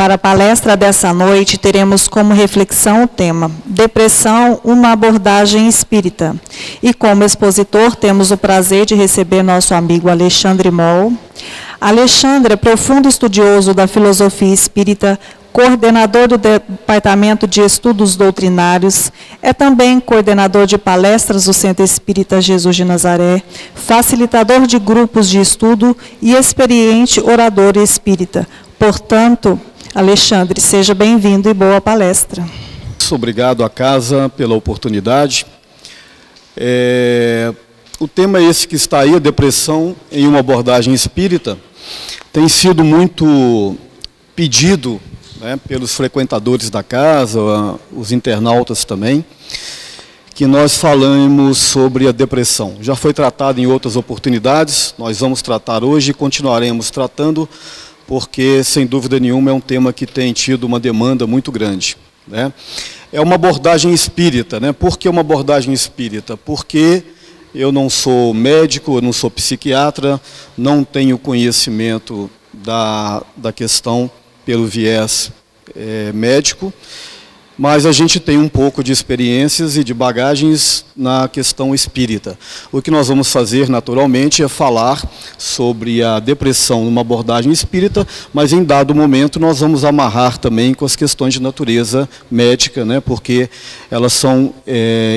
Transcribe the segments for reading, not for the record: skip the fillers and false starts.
Para a palestra dessa noite, teremos como reflexão o tema Depressão, uma abordagem espírita. E como expositor, temos o prazer de receber nosso amigo Alexandre Moll. Alexandre é profundo estudioso da filosofia espírita, coordenador do Departamento de Estudos Doutrinários, é também coordenador de palestras do Centro Espírita Jesus de Nazaré, facilitador de grupos de estudo e experiente orador espírita. Portanto, Alexandre, seja bem-vindo e boa palestra. Obrigado à casa pela oportunidade. O tema é esse que está aí, a depressão em uma abordagem espírita, tem sido muito pedido, né, pelos frequentadores da casa, os internautas também, que nós falamos sobre a depressão. Já foi tratado em outras oportunidades, nós vamos tratar hoje e continuaremos tratando, porque, sem dúvida nenhuma, é um tema que tem tido uma demanda muito grande, né? É uma abordagem espírita, né? Por que uma abordagem espírita? Porque eu não sou médico, eu não sou psiquiatra, não tenho conhecimento da questão pelo viés médico, mas a gente tem um pouco de experiências e de bagagens na questão espírita. O que nós vamos fazer, naturalmente, é falar sobre a depressão numa abordagem espírita, mas em dado momento nós vamos amarrar também com as questões de natureza médica, né, porque elas são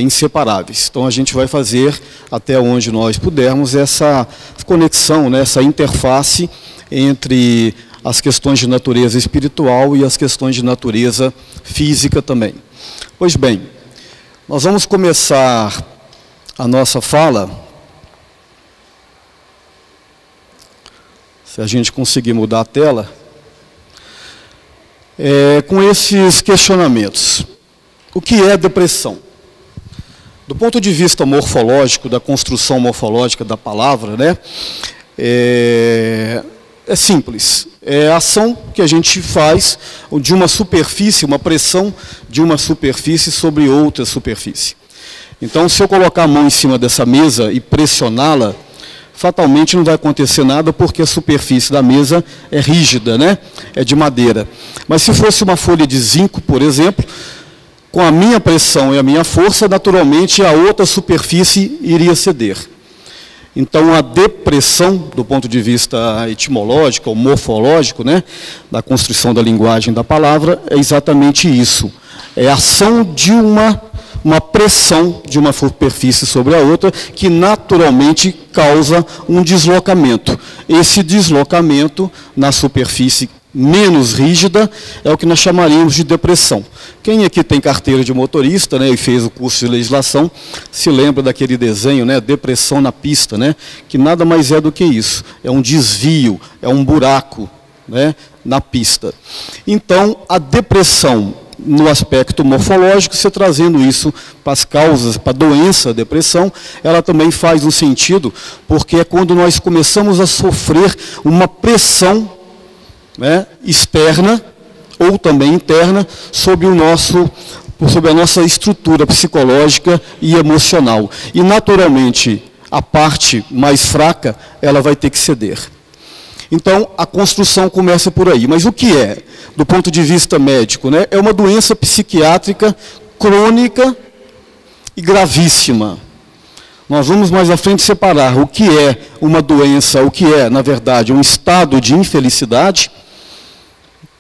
inseparáveis. Então a gente vai fazer, até onde nós pudermos, essa conexão, né, essa interface entre as questões de natureza espiritual e as questões de natureza física também. Pois bem, nós vamos começar a nossa fala, se a gente conseguir mudar a tela, com esses questionamentos. O que é depressão? Do ponto de vista morfológico, da construção morfológica da palavra, né, é simples, é a ação que a gente faz de uma superfície, uma pressão de uma superfície sobre outra superfície. Então, se eu colocar a mão em cima dessa mesa e pressioná-la, fatalmente não vai acontecer nada, porque a superfície da mesa é rígida, né? É de madeira. Mas se fosse uma folha de zinco, por exemplo, com a minha pressão e a minha força, naturalmente a outra superfície iria ceder. Então, a depressão, do ponto de vista etimológico ou morfológico, né, da construção da linguagem da palavra, é exatamente isso. É a ação de uma pressão de uma superfície sobre a outra, que naturalmente causa um deslocamento. Esse deslocamento na superfície menos rígida é o que nós chamaríamos de depressão. Quem aqui tem carteira de motorista, né, e fez o curso de legislação, se lembra daquele desenho, né, depressão na pista, né, que nada mais é do que isso. É um desvio, é um buraco, né, na pista. Então, a depressão, no aspecto morfológico, você trazendo isso para as causas, para a doença, a depressão, ela também faz um sentido, porque é quando nós começamos a sofrer uma pressão, né, externa ou também interna sobre a nossa estrutura psicológica e emocional. E naturalmente a parte mais fraca ela vai ter que ceder. Então a construção começa por aí. Mas o que é, do ponto de vista médico, né? É uma doença psiquiátrica crônica e gravíssima. Nós vamos mais à frente separar o que é uma doença, o que é, na verdade, um estado de infelicidade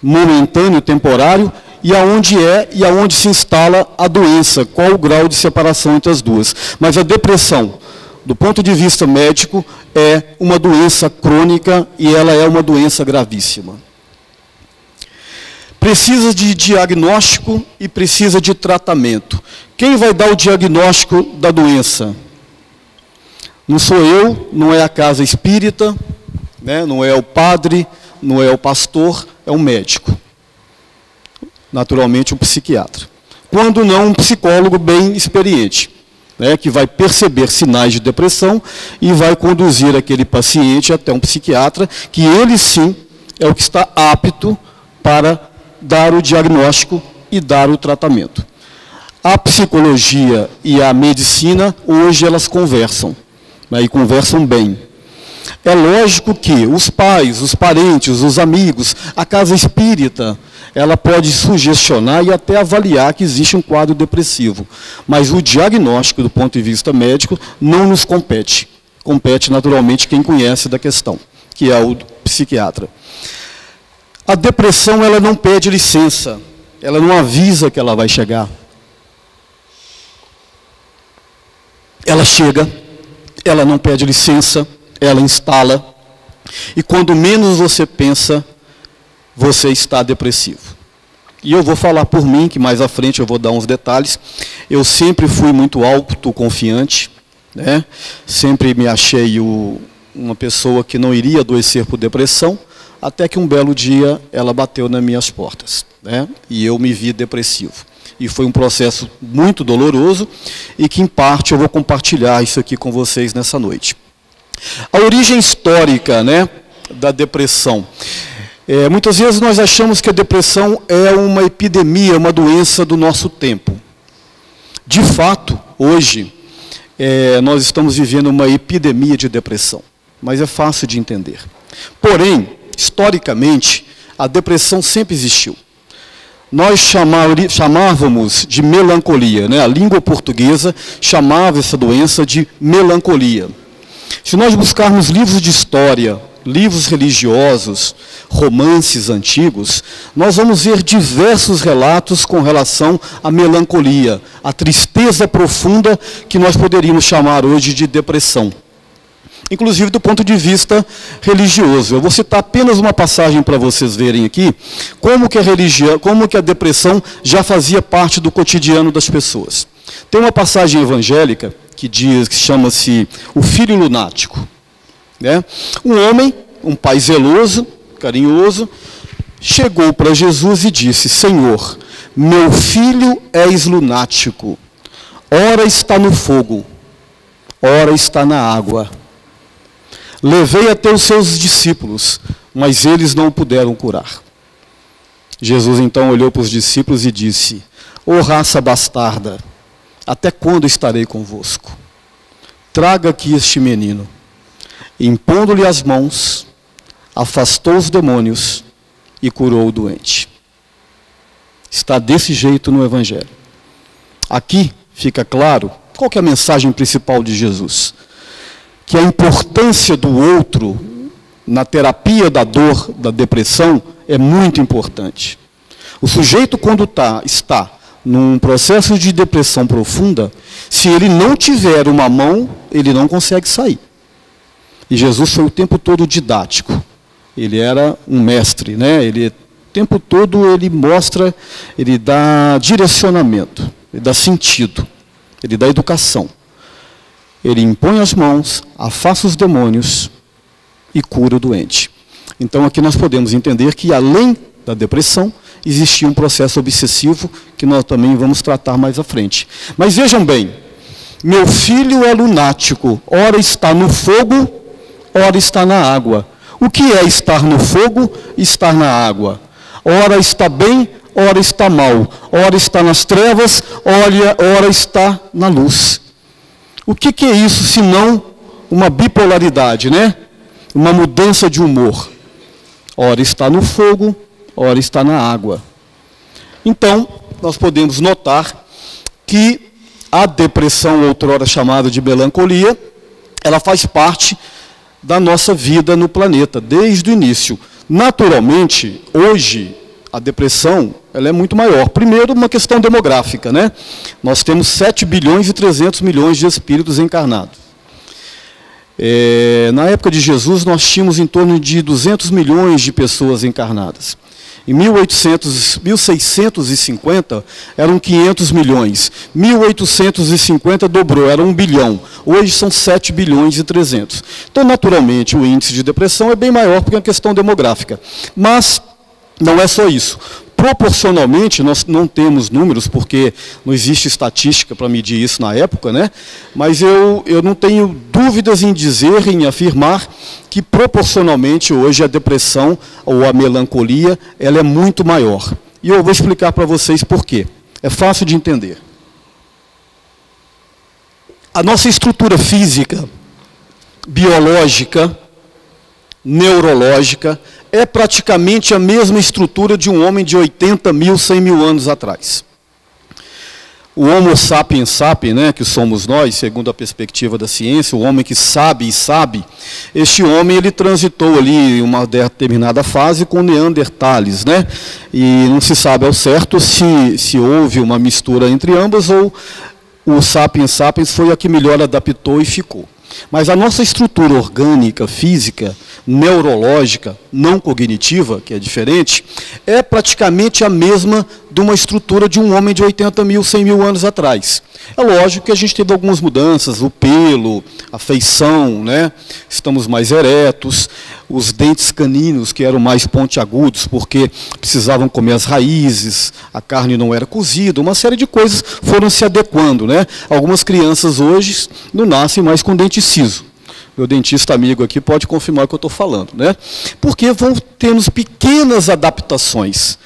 momentâneo, temporário, e aonde se instala a doença, qual o grau de separação entre as duas. Mas a depressão, do ponto de vista médico, é uma doença crônica e ela é uma doença gravíssima. Precisa de diagnóstico e precisa de tratamento. Quem vai dar o diagnóstico da doença? Não sou eu, não é a casa espírita, né, não é o padre, não é o pastor, é um médico. Naturalmente, um psiquiatra. Quando não, um psicólogo bem experiente, né, que vai perceber sinais de depressão e vai conduzir aquele paciente até um psiquiatra, que ele sim é o que está apto para dar o diagnóstico e dar o tratamento. A psicologia e a medicina, hoje, elas conversam, né, e conversam bem. É lógico que os pais, os parentes, os amigos, a casa espírita, ela pode sugestionar e até avaliar que existe um quadro depressivo. Mas o diagnóstico, do ponto de vista médico, não nos compete. Compete, naturalmente, quem conhece da questão, que é o psiquiatra. A depressão, ela não pede licença, ela não avisa que ela vai chegar. Ela chega, ela não pede licença, ela instala, e quando menos você pensa, você está depressivo. E eu vou falar por mim, que mais à frente eu vou dar uns detalhes. Eu sempre fui muito autoconfiante, né? Sempre me achei uma pessoa que não iria adoecer por depressão, até que um belo dia ela bateu nas minhas portas, né? E eu me vi depressivo. E foi um processo muito doloroso e que, em parte, eu vou compartilhar isso aqui com vocês nessa noite. A origem histórica, né, da depressão. Muitas vezes nós achamos que a depressão é uma epidemia, uma doença do nosso tempo. De fato, hoje, nós estamos vivendo uma epidemia de depressão, mas é fácil de entender. Porém, historicamente, a depressão sempre existiu. Nós chamávamos de melancolia, né? A língua portuguesa chamava essa doença de melancolia. Se nós buscarmos livros de história, livros religiosos, romances antigos, nós vamos ver diversos relatos com relação à melancolia, à tristeza profunda que nós poderíamos chamar hoje de depressão. Inclusive do ponto de vista religioso. Eu vou citar apenas uma passagem para vocês verem aqui, como que a depressão já fazia parte do cotidiano das pessoas. Tem uma passagem evangélica que chama-se o filho lunático. Né? Um homem, um pai zeloso, carinhoso, chegou para Jesus e disse: Senhor, meu filho és lunático, ora está no fogo, ora está na água. Levei até os seus discípulos, mas eles não o puderam curar. Jesus então olhou para os discípulos e disse: Ó raça bastarda, até quando estarei convosco? Traga aqui este menino. Impondo-lhe as mãos, afastou os demônios e curou o doente. Está desse jeito no Evangelho. Aqui fica claro qual que é a mensagem principal de Jesus. Que a importância do outro na terapia da dor, da depressão, é muito importante. O sujeito, quando está num processo de depressão profunda, se ele não tiver uma mão, ele não consegue sair. E Jesus foi o tempo todo didático. Ele era um mestre, né? O tempo todo ele mostra, ele dá direcionamento, ele dá sentido, ele dá educação. Ele impõe as mãos, afasta os demônios e cura o doente. Então aqui nós podemos entender que além da depressão, existia um processo obsessivo que nós também vamos tratar mais à frente. Mas vejam bem, meu filho é lunático, ora está no fogo, ora está na água. O que é estar no fogo e estar na água? Ora está bem, ora está mal. Ora está nas trevas, ora está na luz. O que é isso, senão uma bipolaridade, né? Uma mudança de humor. Ora está no fogo, ora está na água. Então, nós podemos notar que a depressão, outrora chamada de melancolia, ela faz parte da nossa vida no planeta, desde o início. Naturalmente, hoje, a depressão ela é muito maior. Primeiro, uma questão demográfica, né? Nós temos 7 bilhões e 300 milhões de espíritos encarnados. Na época de Jesus, nós tínhamos em torno de 200 milhões de pessoas encarnadas. Em 1650, eram 500 milhões. 1850 dobrou, era 1 bilhão. Hoje são 7 bilhões e 300. Então, naturalmente, o índice de depressão é bem maior porque é uma questão demográfica. Mas não é só isso. Proporcionalmente, nós não temos números, porque não existe estatística para medir isso na época, né? Mas eu não tenho dúvidas em dizer, em afirmar, que proporcionalmente hoje a depressão ou a melancolia, ela é muito maior. E eu vou explicar para vocês por quê. É fácil de entender. A nossa estrutura física, biológica, neurológica, é praticamente a mesma estrutura de um homem de 80 mil, 100 mil anos atrás. O Homo sapiens sapiens, né, que somos nós, segundo a perspectiva da ciência, o homem que sabe e sabe, este homem ele transitou ali em uma determinada fase com Neandertales, né, e não se sabe ao certo se houve uma mistura entre ambas ou o sapiens sapiens foi a que melhor adaptou e ficou. Mas a nossa estrutura orgânica, física, neurológica, não cognitiva, que é diferente, é praticamente a mesma de uma estrutura de um homem de 80 mil, 100 mil anos atrás. É lógico que a gente teve algumas mudanças, o pelo, a feição, né? Estamos mais eretos, os dentes caninos, que eram mais pontiagudos, porque precisavam comer as raízes, a carne não era cozida, uma série de coisas foram se adequando, né? Algumas crianças hoje não nascem mais com dente ciso. Meu dentista amigo aqui pode confirmar o que eu estou falando, né? Porque vão termos pequenas adaptações.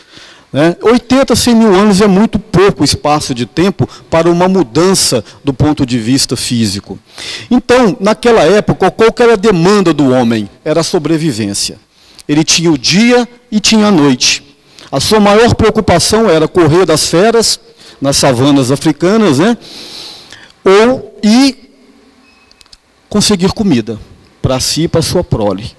80, 100 mil anos é muito pouco espaço de tempo para uma mudança do ponto de vista físico. Então, naquela época, qual que era a demanda do homem? Era a sobrevivência. Ele tinha o dia e tinha a noite. A sua maior preocupação era correr das feras nas savanas africanas, né? E conseguir comida para si e para a sua prole.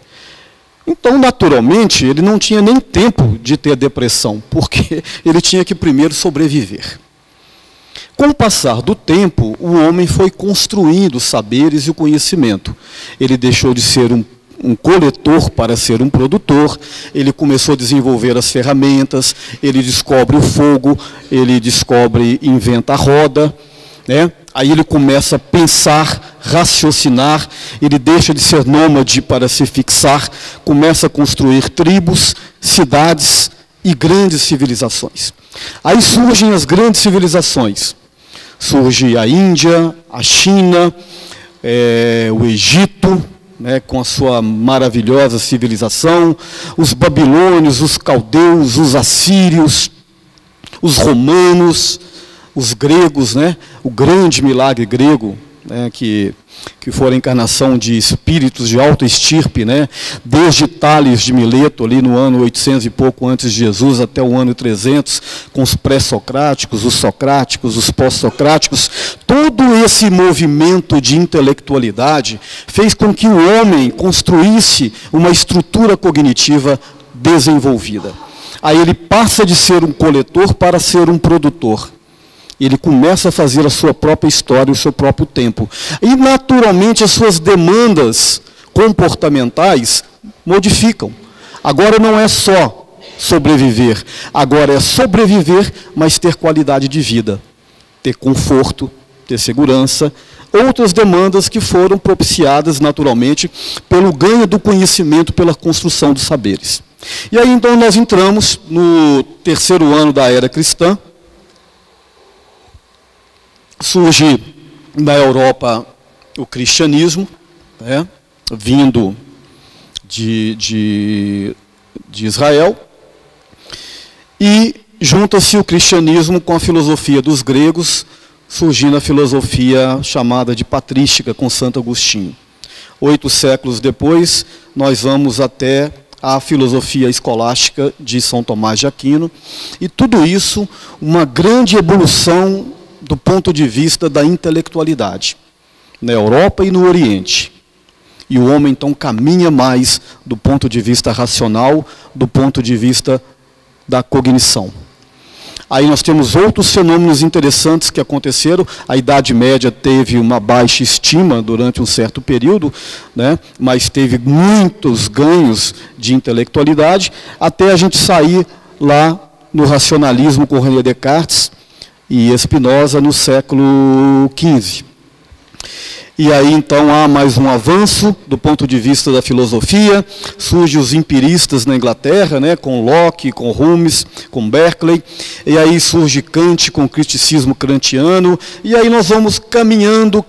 Então, naturalmente, ele não tinha nem tempo de ter depressão, porque ele tinha que primeiro sobreviver. Com o passar do tempo, o homem foi construindo os saberes e o conhecimento. Ele deixou de ser um coletor para ser um produtor, ele começou a desenvolver as ferramentas, ele descobre o fogo, ele inventa a roda, né? Aí ele começa a pensar, raciocinar, ele deixa de ser nômade para se fixar, começa a construir tribos, cidades e grandes civilizações. Aí surgem as grandes civilizações. Surge a Índia, a China, o Egito, né, com a sua maravilhosa civilização, os babilônios, os caldeus, os assírios, os romanos, os gregos, né, o grande milagre grego, né, que foi a encarnação de espíritos de alta estirpe, né, desde Tales de Mileto, ali no ano 800 e pouco antes de Jesus, até o ano 300, com os pré-socráticos, os socráticos, os pós-socráticos. Todo esse movimento de intelectualidade fez com que o homem construísse uma estrutura cognitiva desenvolvida. Aí ele passa de ser um coletor para ser um produtor. Ele começa a fazer a sua própria história, o seu próprio tempo. E, naturalmente, as suas demandas comportamentais modificam. Agora não é só sobreviver. Agora é sobreviver, mas ter qualidade de vida. Ter conforto, ter segurança. Outras demandas que foram propiciadas, naturalmente, pelo ganho do conhecimento, pela construção dos saberes. E aí, então, nós entramos no terceiro ano da era cristã. Surge na Europa o cristianismo, né, vindo de Israel, e junta-se o cristianismo com a filosofia dos gregos, surgindo a filosofia chamada de patrística, com Santo Agostinho. 8 séculos depois, nós vamos até a filosofia escolástica de São Tomás de Aquino, e tudo isso, uma grande evolução do ponto de vista da intelectualidade, na Europa e no Oriente. E o homem, então, caminha mais do ponto de vista racional, do ponto de vista da cognição. Aí nós temos outros fenômenos interessantes que aconteceram. A Idade Média teve uma baixa estima durante um certo período, né, mas teve muitos ganhos de intelectualidade, até a gente sair lá no racionalismo com René Descartes e Spinoza no século XV. E aí, então, há mais um avanço do ponto de vista da filosofia. Surgem os empiristas na Inglaterra, né, com Locke, com Humes, com Berkeley. E aí surge Kant com o criticismo kantiano. E aí nós vamos caminhando,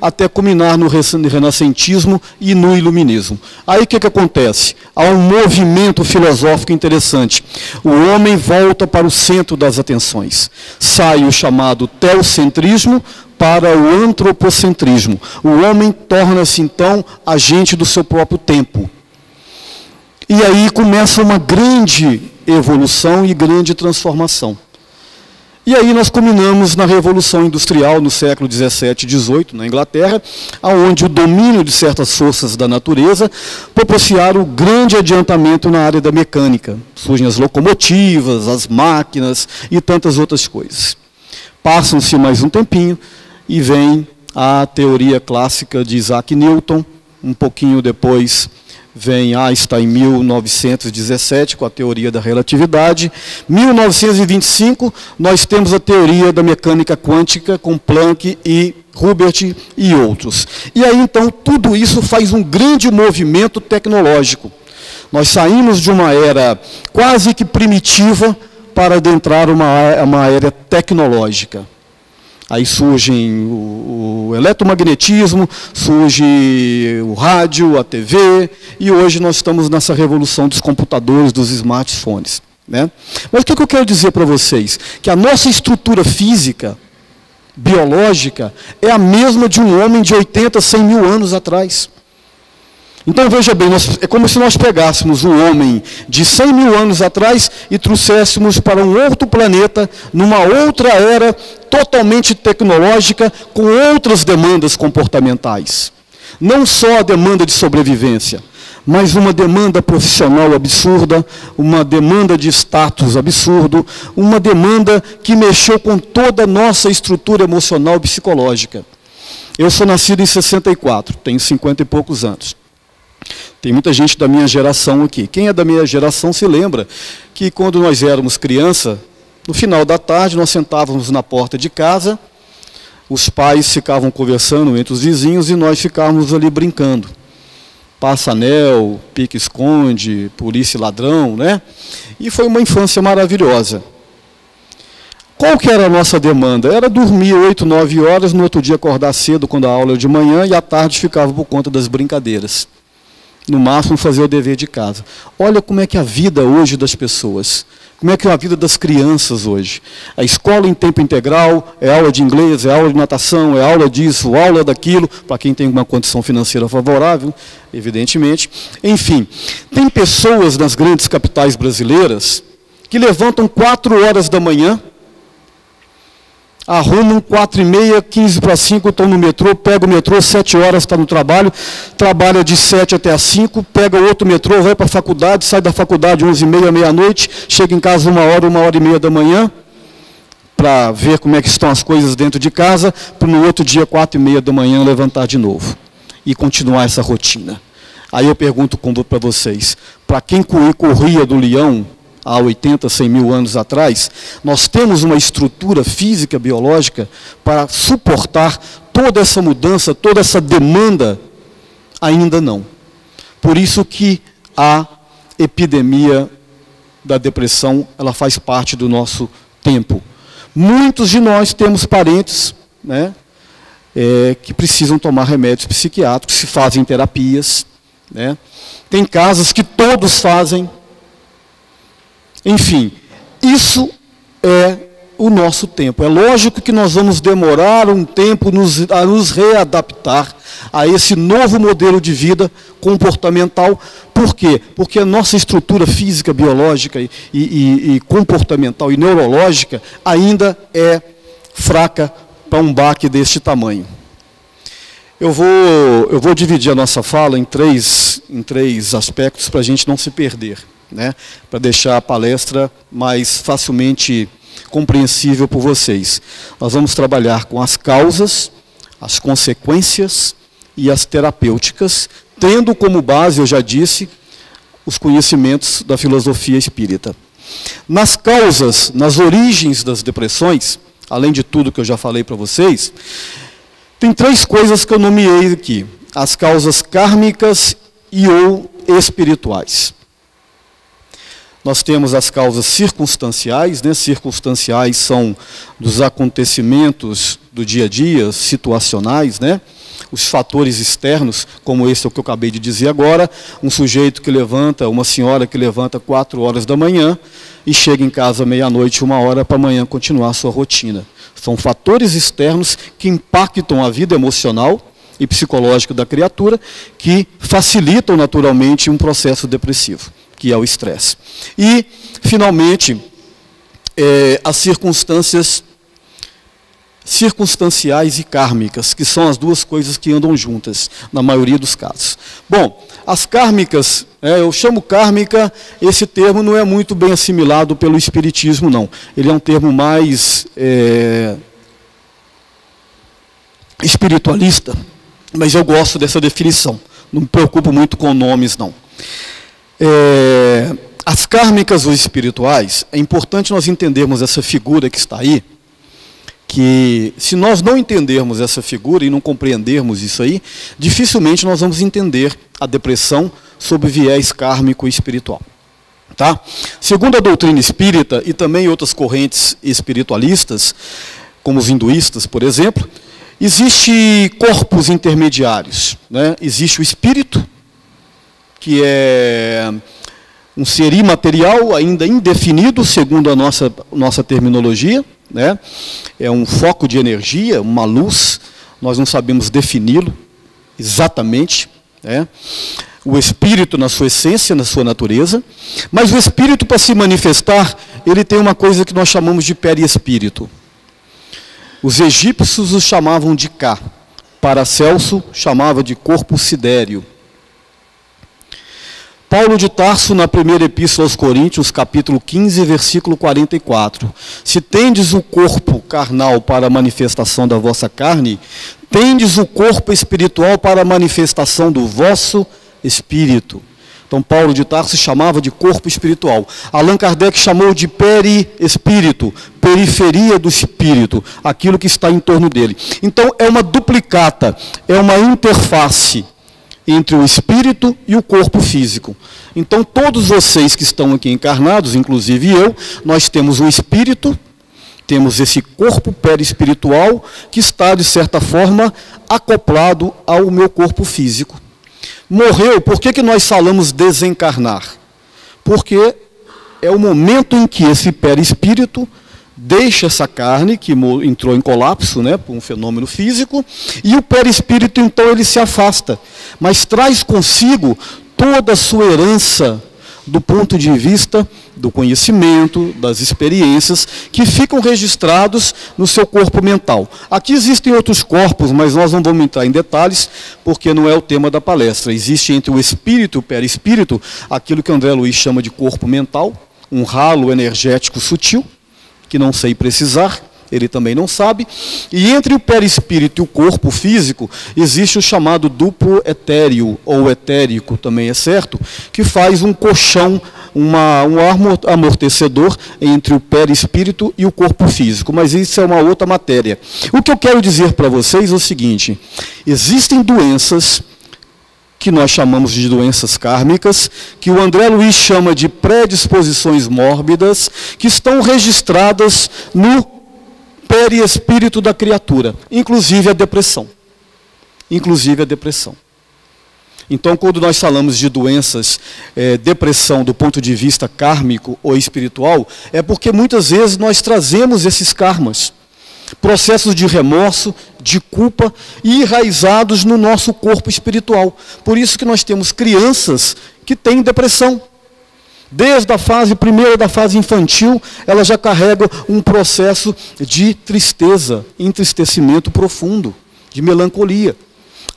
até culminar no renascentismo e no iluminismo. Aí o que acontece? Há um movimento filosófico interessante. O homem volta para o centro das atenções. Sai o chamado teocentrismo para o antropocentrismo. O homem torna-se, então, agente do seu próprio tempo. E aí começa uma grande evolução e grande transformação. E aí nós culminamos na Revolução Industrial no século XVII e XVIII, na Inglaterra, onde o domínio de certas forças da natureza proporcionaram um grande adiantamento na área da mecânica. Surgem as locomotivas, as máquinas e tantas outras coisas. Passam-se mais um tempinho e vem a teoria clássica de Isaac Newton. Um pouquinho depois vem Einstein em 1917, com a teoria da relatividade. Em 1925, nós temos a teoria da mecânica quântica, com Planck e Hubert e outros. E aí, então, tudo isso faz um grande movimento tecnológico. Nós saímos de uma era quase que primitiva para adentrar uma era tecnológica. Aí surgem o eletromagnetismo, surge o rádio, a TV, e hoje nós estamos nessa revolução dos computadores, dos smartphones, né? Mas o que eu quero dizer para vocês? Que a nossa estrutura física, biológica, é a mesma de um homem de 80, 100 mil anos atrás. Então, veja bem, é como se nós pegássemos um homem de 100 mil anos atrás e trouxéssemos para um outro planeta, numa outra era, totalmente tecnológica, com outras demandas comportamentais. Não só a demanda de sobrevivência, mas uma demanda profissional absurda, uma demanda de status absurdo, uma demanda que mexeu com toda a nossa estrutura emocional e psicológica. Eu sou nascido em 64, tenho 50 e poucos anos. Tem muita gente da minha geração aqui. Quem é da minha geração se lembra que quando nós éramos criança, no final da tarde nós sentávamos na porta de casa, os pais ficavam conversando entre os vizinhos e nós ficávamos ali brincando. Passa-anel, pique-esconde, polícia e ladrão, né? E foi uma infância maravilhosa. Qual que era a nossa demanda? Era dormir 8, 9 horas, no outro dia acordar cedo quando a aula era de manhã e à tarde ficava por conta das brincadeiras. No máximo fazer o dever de casa. Olha como é que é a vida hoje das pessoas. Como é que é a vida das crianças hoje. A escola em tempo integral, é aula de inglês, é aula de natação, é aula disso, aula daquilo, para quem tem uma condição financeira favorável, evidentemente. Enfim, tem pessoas nas grandes capitais brasileiras que levantam 4 horas da manhã, arrumam 4h30, 15 para 5, estão no metrô, pega o metrô, 7 horas está no trabalho, trabalha de 7 até as 5, pega outro metrô, vai para a faculdade, sai da faculdade 11h30, meia-noite, chega em casa 1h e meia da manhã, para ver como é que estão as coisas dentro de casa, para no outro dia, 4h30 da manhã, levantar de novo e continuar essa rotina. Aí eu pergunto para vocês, para quem corria do leão, há 80, 100 mil anos atrás, nós temos uma estrutura física, biológica, para suportar toda essa mudança, toda essa demanda? Ainda não. Por isso que a epidemia da depressão, ela faz parte do nosso tempo. Muitos de nós temos parentes, né, que precisam tomar remédios psiquiátricos, se fazem terapias, né? Tem casos que todos fazem. Enfim, isso é o nosso tempo. É lógico que nós vamos demorar um tempo a nos readaptar a esse novo modelo de vida comportamental. Por quê? Porque a nossa estrutura física, biológica e comportamental e neurológica ainda é fraca para um baque deste tamanho. Eu vou dividir a nossa fala em três aspectos para a gente não se perder, né? Para deixar a palestra mais facilmente compreensível por vocês. Nós vamos trabalhar com as causas, as consequências e as terapêuticas, tendo como base, eu já disse, os conhecimentos da filosofia espírita. Nas causas, nas origens das depressões, além de tudo que eu já falei para vocês, tem 3 coisas que eu nomeei aqui: as causas kármicas e ou espirituais. Nós temos as causas circunstanciais, né? Circunstanciais são dos acontecimentos do dia a dia, situacionais, né? Os fatores externos, como esse que eu acabei de dizer agora, um sujeito que levanta, uma senhora que levanta 4 horas da manhã e chega em casa meia-noite, 1 hora, para amanhã continuar a sua rotina. São fatores externos que impactam a vida emocional e psicológico da criatura que facilitam naturalmente um processo depressivo, que é o estresse. E, finalmente, as circunstanciais e kármicas, que são as duas coisas que andam juntas, na maioria dos casos. Bom, as kármicas, eu chamo kármica, esse termo não é muito bem assimilado pelo espiritismo, não. Ele é um termo mais espiritualista, mas eu gosto dessa definição. Não me preocupo muito com nomes, não. As kármicas ou espirituais, é importante nós entendermos essa figura que está aí, que se nós não entendermos essa figura e não compreendermos isso aí, dificilmente nós vamos entender a depressão sob viés kármico e espiritual. Tá? Segundo a doutrina espírita e também outras correntes espiritualistas, como os hinduístas, por exemplo, existem corpos intermediários, né? Existe o espírito, que é um ser imaterial, ainda indefinido, segundo a nossa terminologia, né? É um foco de energia, uma luz, nós não sabemos defini-lo exatamente, né? O espírito na sua essência, na sua natureza, mas o espírito, para se manifestar, ele tem uma coisa que nós chamamos de perispírito. Os egípcios o chamavam de Ka, Paracelso chamava de corpo sidéreo. Paulo de Tarso, na primeira epístola aos Coríntios, capítulo 15, versículo 44. Se tendes o corpo carnal para a manifestação da vossa carne, tendes o corpo espiritual para a manifestação do vosso espírito. Então, Paulo de Tarso chamava de corpo espiritual. Allan Kardec chamou de perispírito, periferia do espírito, aquilo que está em torno dele. Então, é uma duplicata, é uma interface entre o espírito e o corpo físico. Então, todos vocês que estão aqui encarnados, inclusive eu, nós temos o espírito, temos esse corpo perispiritual que está, de certa forma, acoplado ao meu corpo físico. Morreu, por que nós falamos desencarnar? Porque é o momento em que esse perispírito deixa essa carne, que entrou em colapso, né, por um fenômeno físico, e o perispírito, então, ele se afasta, mas traz consigo toda a sua herança do ponto de vista do conhecimento, das experiências, que ficam registrados no seu corpo mental. Aqui existem outros corpos, mas nós não vamos entrar em detalhes, porque não é o tema da palestra. Existe entre o espírito e o perispírito aquilo que André Luiz chama de corpo mental, um ralo energético sutil, que não sei precisar, ele também não sabe, e entre o perispírito e o corpo físico, existe o chamado duplo etéreo, ou etérico também é certo, que faz um colchão, um amortecedor entre o perispírito e o corpo físico, mas isso é uma outra matéria. O que eu quero dizer para vocês é o seguinte: existem doenças que nós chamamos de doenças kármicas, que o André Luiz chama de predisposições mórbidas, que estão registradas no perispírito da criatura, inclusive a depressão. Inclusive a depressão. Então, quando nós falamos de doenças, depressão do ponto de vista kármico ou espiritual, é porque muitas vezes nós trazemos esses karmas, processos de remorso, de culpa, enraizados no nosso corpo espiritual. Por isso que nós temos crianças que têm depressão. Desde a fase primeira da fase infantil, ela já carrega um processo de tristeza, entristecimento profundo, de melancolia.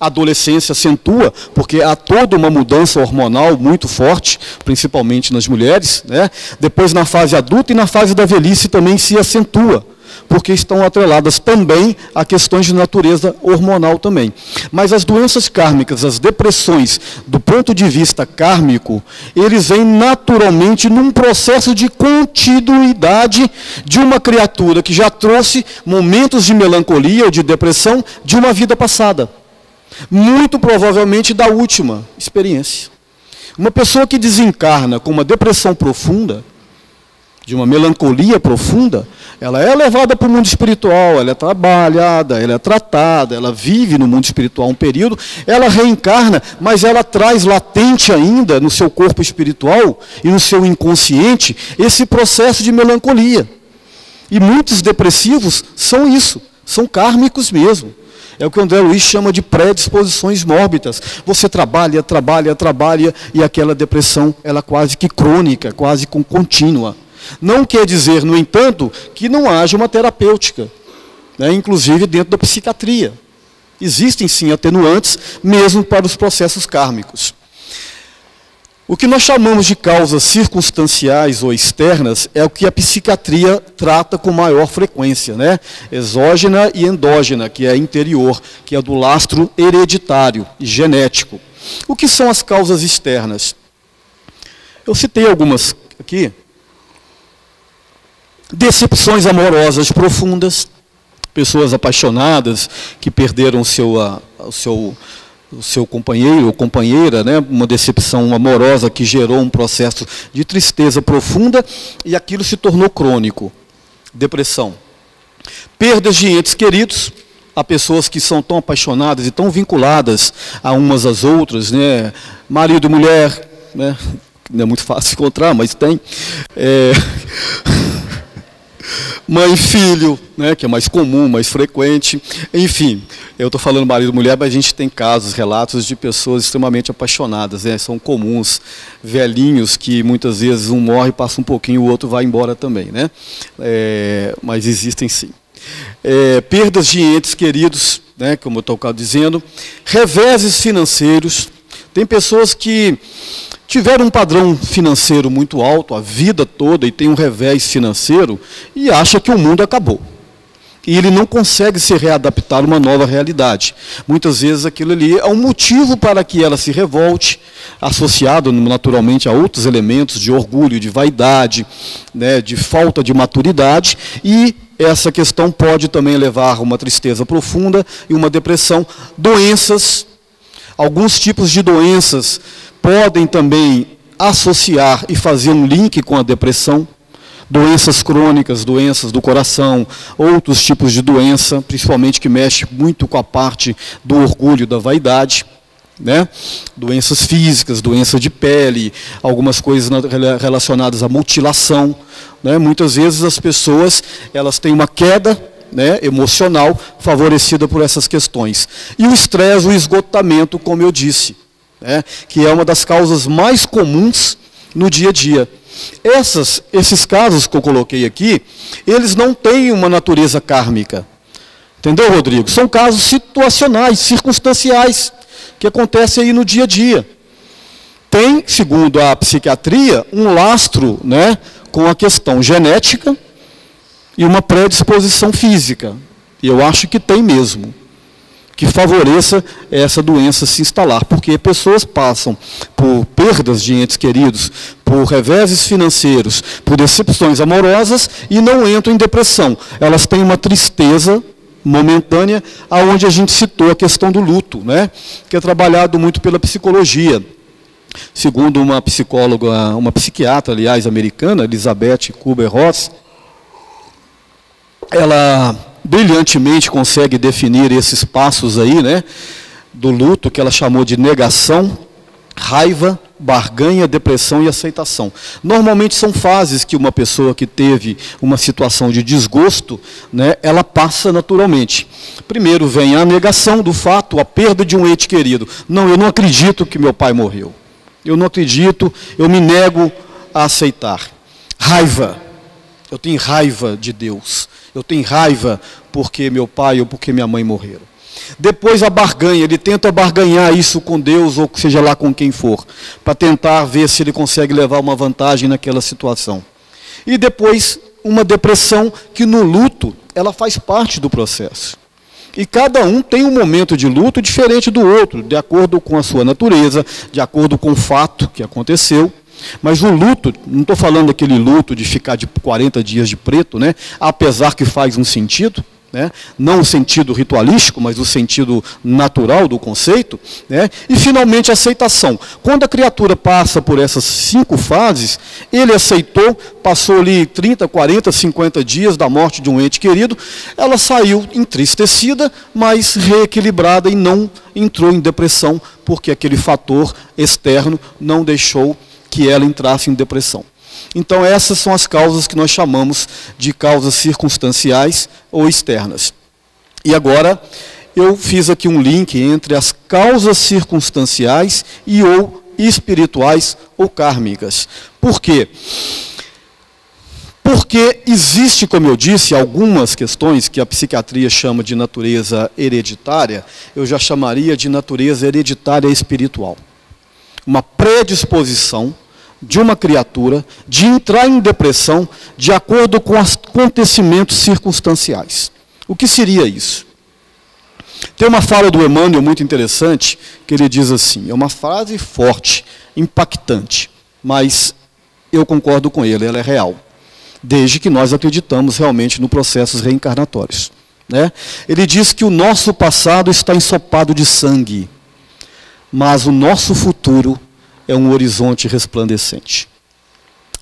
A adolescência acentua, porque há toda uma mudança hormonal muito forte, principalmente nas mulheres, né? Depois na fase adulta e na fase da velhice também se acentua, porque estão atreladas também a questões de natureza hormonal também. Mas as doenças kármicas, as depressões, do ponto de vista kármico, eles vêm naturalmente num processo de continuidade de uma criatura que já trouxe momentos de melancolia ou de depressão de uma vida passada. Muito provavelmente da última experiência. Uma pessoa que desencarna com uma depressão profunda, de uma melancolia profunda, ela é levada para o mundo espiritual, ela é trabalhada, ela é tratada, ela vive no mundo espiritual um período, ela reencarna, mas ela traz latente ainda no seu corpo espiritual e no seu inconsciente esse processo de melancolia. E muitos depressivos são isso, são kármicos mesmo. É o que o André Luiz chama de predisposições mórbidas. Você trabalha, trabalha, trabalha, e aquela depressão, ela quase que crônica, quase que contínua. Não quer dizer, no entanto, que não haja uma terapêutica, né, inclusive dentro da psiquiatria. Existem, sim, atenuantes, mesmo para os processos kármicos. O que nós chamamos de causas circunstanciais ou externas é o que a psiquiatria trata com maior frequência, né? Exógena e endógena, que é interior, que é do lastro hereditário e genético. O que são as causas externas? Eu citei algumas aqui. Decepções amorosas profundas, pessoas apaixonadas que perderam o seu companheiro ou companheira, né? Uma decepção amorosa que gerou um processo de tristeza profunda e aquilo se tornou crônico. Depressão. Perdas de entes queridos, há pessoas que são tão apaixonadas e tão vinculadas a umas às outras, né? Marido e mulher, né? Não é muito fácil encontrar, mas tem. Mãe e filho, né, que é mais comum, mais frequente. Enfim, eu estou falando marido e mulher, mas a gente tem casos, relatos de pessoas extremamente apaixonadas, né, são comuns, velhinhos que muitas vezes um morre, passa um pouquinho, o outro vai embora também, né? Mas existem sim. Perdas de entes queridos, né, como eu estou dizendo, reveses financeiros. Tem pessoas que tiveram um padrão financeiro muito alto a vida toda e tem um revés financeiro e acha que o mundo acabou. E ele não consegue se readaptar a uma nova realidade. Muitas vezes aquilo ali é um motivo para que ela se revolte, associado naturalmente a outros elementos de orgulho, de vaidade, né, de falta de maturidade, e essa questão pode também levar a uma tristeza profunda e uma depressão. Doenças, alguns tipos de doenças podem também associar e fazer um link com a depressão. Doenças crônicas, doenças do coração, outros tipos de doença, principalmente que mexe muito com a parte do orgulho, da vaidade, né? Doenças físicas, doença de pele, algumas coisas relacionadas à mutilação, né? Muitas vezes as pessoas elas têm uma queda, né, emocional favorecida por essas questões. E o estresse, o esgotamento, como eu disse, né, que é uma das causas mais comuns no dia a dia. Esses casos que eu coloquei aqui, eles não têm uma natureza kármica. Entendeu, Rodrigo? São casos situacionais, circunstanciais, que acontecem aí no dia a dia. Tem, segundo a psiquiatria, um lastro, né, com a questão genética e uma predisposição física. E eu acho que tem mesmo, que favoreça essa doença se instalar, porque pessoas passam por perdas de entes queridos, por reveses financeiros, por decepções amorosas e não entram em depressão. Elas têm uma tristeza momentânea, aonde a gente citou a questão do luto, né, que é trabalhado muito pela psicologia. Segundo uma psicóloga, uma psiquiatra, aliás, americana, Elizabeth Kubler-Ross, ela brilhantemente consegue definir esses passos aí, né, do luto, que ela chamou de negação, raiva, barganha, depressão e aceitação. Normalmente são fases que uma pessoa que teve uma situação de desgosto, né, ela passa naturalmente. Primeiro vem a negação do fato, a perda de um ente querido. Não, eu não acredito que meu pai morreu. Eu não acredito, eu me nego a aceitar. Raiva. Eu tenho raiva de Deus. Eu tenho raiva porque meu pai ou porque minha mãe morreram. Depois a barganha, ele tenta barganhar isso com Deus ou seja lá com quem for, para tentar ver se ele consegue levar uma vantagem naquela situação. E depois uma depressão que no luto, ela faz parte do processo. E cada um tem um momento de luto diferente do outro, de acordo com a sua natureza, de acordo com o fato que aconteceu. Mas o luto, não estou falando daquele luto de ficar de 40 dias de preto, né? Apesar que faz um sentido, né? Não o sentido ritualístico, mas o sentido natural do conceito, né? E finalmente a aceitação. Quando a criatura passa por essas 5 fases, ele aceitou, passou ali 30, 40, 50 dias da morte de um ente querido, ela saiu entristecida, mas reequilibrada e não entrou em depressão, porque aquele fator externo não deixou que ela entrasse em depressão. Então essas são as causas que nós chamamos de causas circunstanciais ou externas. E agora eu fiz aqui um link entre as causas circunstanciais e ou espirituais ou kármicas. Por quê? Porque existe, como eu disse, algumas questões que a psiquiatria chama de natureza hereditária, eu já chamaria de natureza hereditária espiritual. Uma predisposição de uma criatura de entrar em depressão de acordo com os acontecimentos circunstanciais. O que seria isso? Tem uma fala do Emmanuel muito interessante, que ele diz assim, é uma frase forte, impactante, mas eu concordo com ele, ela é real. Desde que nós acreditamos realmente nos processos reencarnatórios. Né? Ele diz que o nosso passado está ensopado de sangue, mas o nosso futuro é um horizonte resplandecente.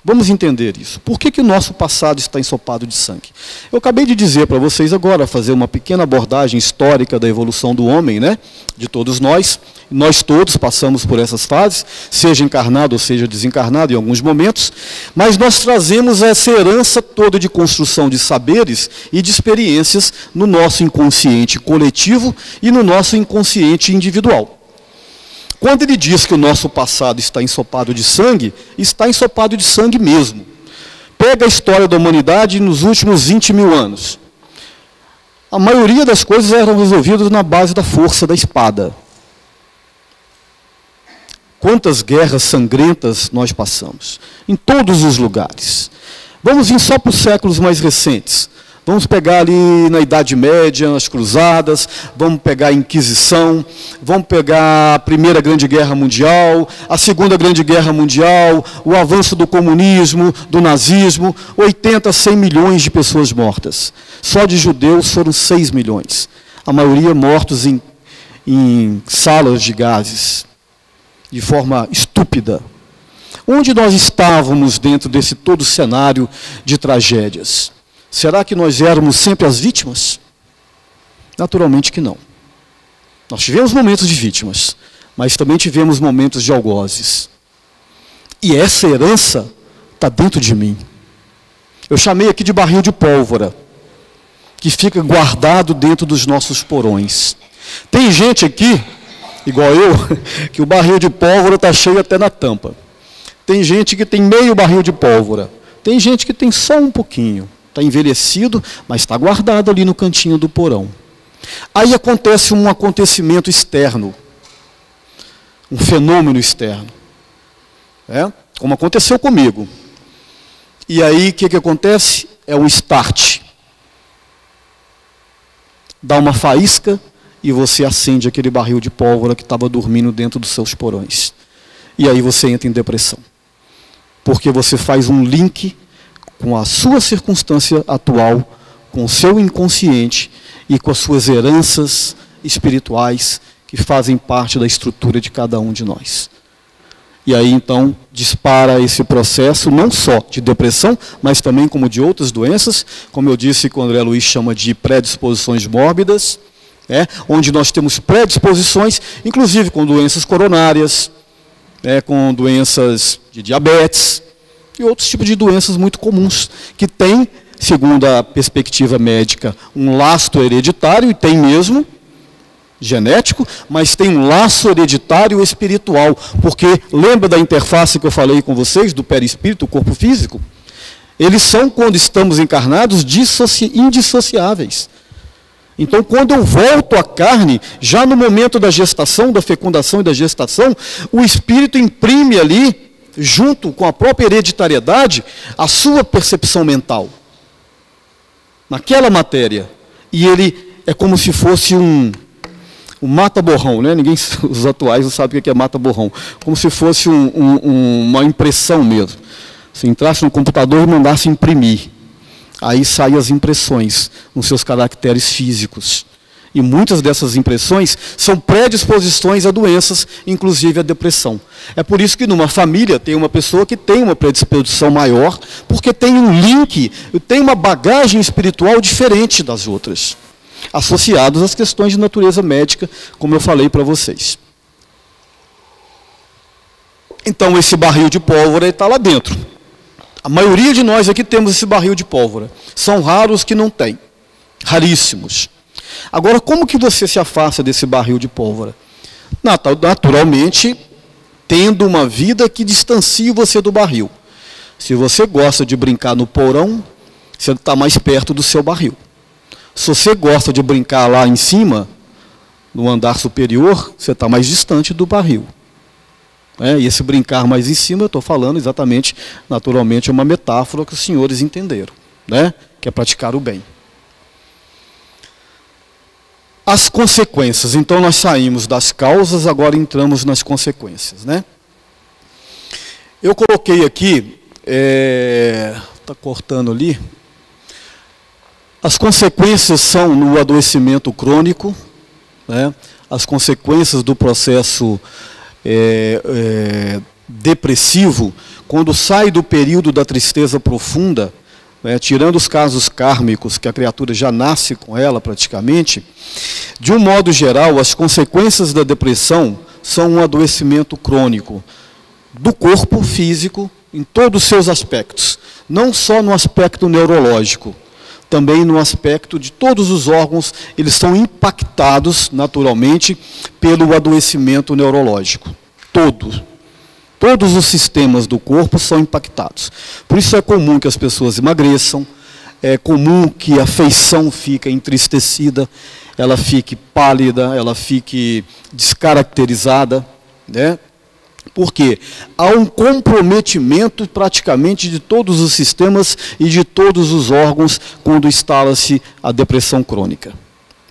Vamos entender isso. Por que o nosso passado está ensopado de sangue? Eu acabei de dizer para vocês agora, fazer uma pequena abordagem histórica da evolução do homem, né? De todos nós. Nós todos passamos por essas fases, seja encarnado ou seja desencarnado em alguns momentos, mas nós trazemos essa herança toda de construção de saberes e de experiências no nosso inconsciente coletivo e no nosso inconsciente individual. Quando ele diz que o nosso passado está ensopado de sangue, está ensopado de sangue mesmo. Pega a história da humanidade nos últimos 20 mil anos. A maioria das coisas eram resolvidas na base da força da espada. Quantas guerras sangrentas nós passamos, em todos os lugares. Vamos vir só para os séculos mais recentes. Vamos pegar ali na Idade Média, as Cruzadas, vamos pegar a Inquisição, vamos pegar a Primeira Grande Guerra Mundial, a Segunda Grande Guerra Mundial, o avanço do comunismo, do nazismo, 80 a 100 milhões de pessoas mortas. Só de judeus foram 6 milhões. A maioria mortos em salas de gases, de forma estúpida. Onde nós estávamos dentro desse todo cenário de tragédias? Será que nós éramos sempre as vítimas? Naturalmente que não. Nós tivemos momentos de vítimas, mas também tivemos momentos de algozes. E essa herança está dentro de mim. Eu chamei aqui de barril de pólvora, que fica guardado dentro dos nossos porões. Tem gente aqui, igual eu, que o barril de pólvora está cheio até na tampa. Tem gente que tem meio barril de pólvora. Tem gente que tem só um pouquinho. Está envelhecido, mas está guardado ali no cantinho do porão. Aí acontece um acontecimento externo, um fenômeno externo, como aconteceu comigo. E aí o que acontece? É um start. Dá uma faísca e você acende aquele barril de pólvora que estava dormindo dentro dos seus porões. E aí você entra em depressão. Porque você faz um link com a sua circunstância atual, com o seu inconsciente e com as suas heranças espirituais que fazem parte da estrutura de cada um de nós. E aí, então, dispara esse processo não só de depressão, mas também como de outras doenças, como eu disse, que o André Luiz chama de predisposições mórbidas, onde nós temos predisposições, inclusive com doenças coronárias, com doenças de diabetes, e outros tipos de doenças muito comuns, que têm, segundo a perspectiva médica, um lastro hereditário, e tem mesmo, genético, mas tem um laço hereditário espiritual, porque lembra da interface que eu falei com vocês, do perispírito, o corpo físico? Eles são, quando estamos encarnados, indissociáveis. Então, quando eu volto à carne, já no momento da gestação, da fecundação e da gestação, o espírito imprime ali, junto com a própria hereditariedade, a sua percepção mental. Naquela matéria. E ele é como se fosse um mata-borrão, né? Ninguém, os atuais não sabem o que é mata-borrão. Como se fosse uma impressão mesmo. Se entrasse no computador e mandasse imprimir. Aí saem as impressões nos seus caracteres físicos. E muitas dessas impressões são predisposições a doenças, inclusive a depressão. É por isso que numa família tem uma pessoa que tem uma predisposição maior, porque tem um link, tem uma bagagem espiritual diferente das outras, associados às questões de natureza médica, como eu falei para vocês. Então esse barril de pólvora está lá dentro. A maioria de nós aqui temos esse barril de pólvora. São raros os que não têm, raríssimos. Agora, como que você se afasta desse barril de pólvora? Naturalmente, tendo uma vida que distancie você do barril. Se você gosta de brincar no porão, você está mais perto do seu barril. Se você gosta de brincar lá em cima, no andar superior, você está mais distante do barril. E esse brincar mais em cima, eu estou falando exatamente, naturalmente, é uma metáfora que os senhores entenderam, que é praticar o bem. As consequências. Então, nós saímos das causas, agora entramos nas consequências. Eu coloquei aqui, está cortando ali, as consequências são no adoecimento crônico, as consequências do processo depressivo, quando sai do período da tristeza profunda, tirando os casos kármicos, que a criatura já nasce com ela praticamente, de um modo geral, as consequências da depressão são um adoecimento crônico do corpo físico em todos os seus aspectos, não só no aspecto neurológico, também no aspecto de todos os órgãos, eles são impactados naturalmente pelo adoecimento neurológico. Todos os sistemas do corpo são impactados. Por isso é comum que as pessoas emagreçam, é comum que a feição fique entristecida, ela fique pálida, ela fique descaracterizada, porque há um comprometimento praticamente de todos os sistemas e de todos os órgãos quando instala-se a depressão crônica.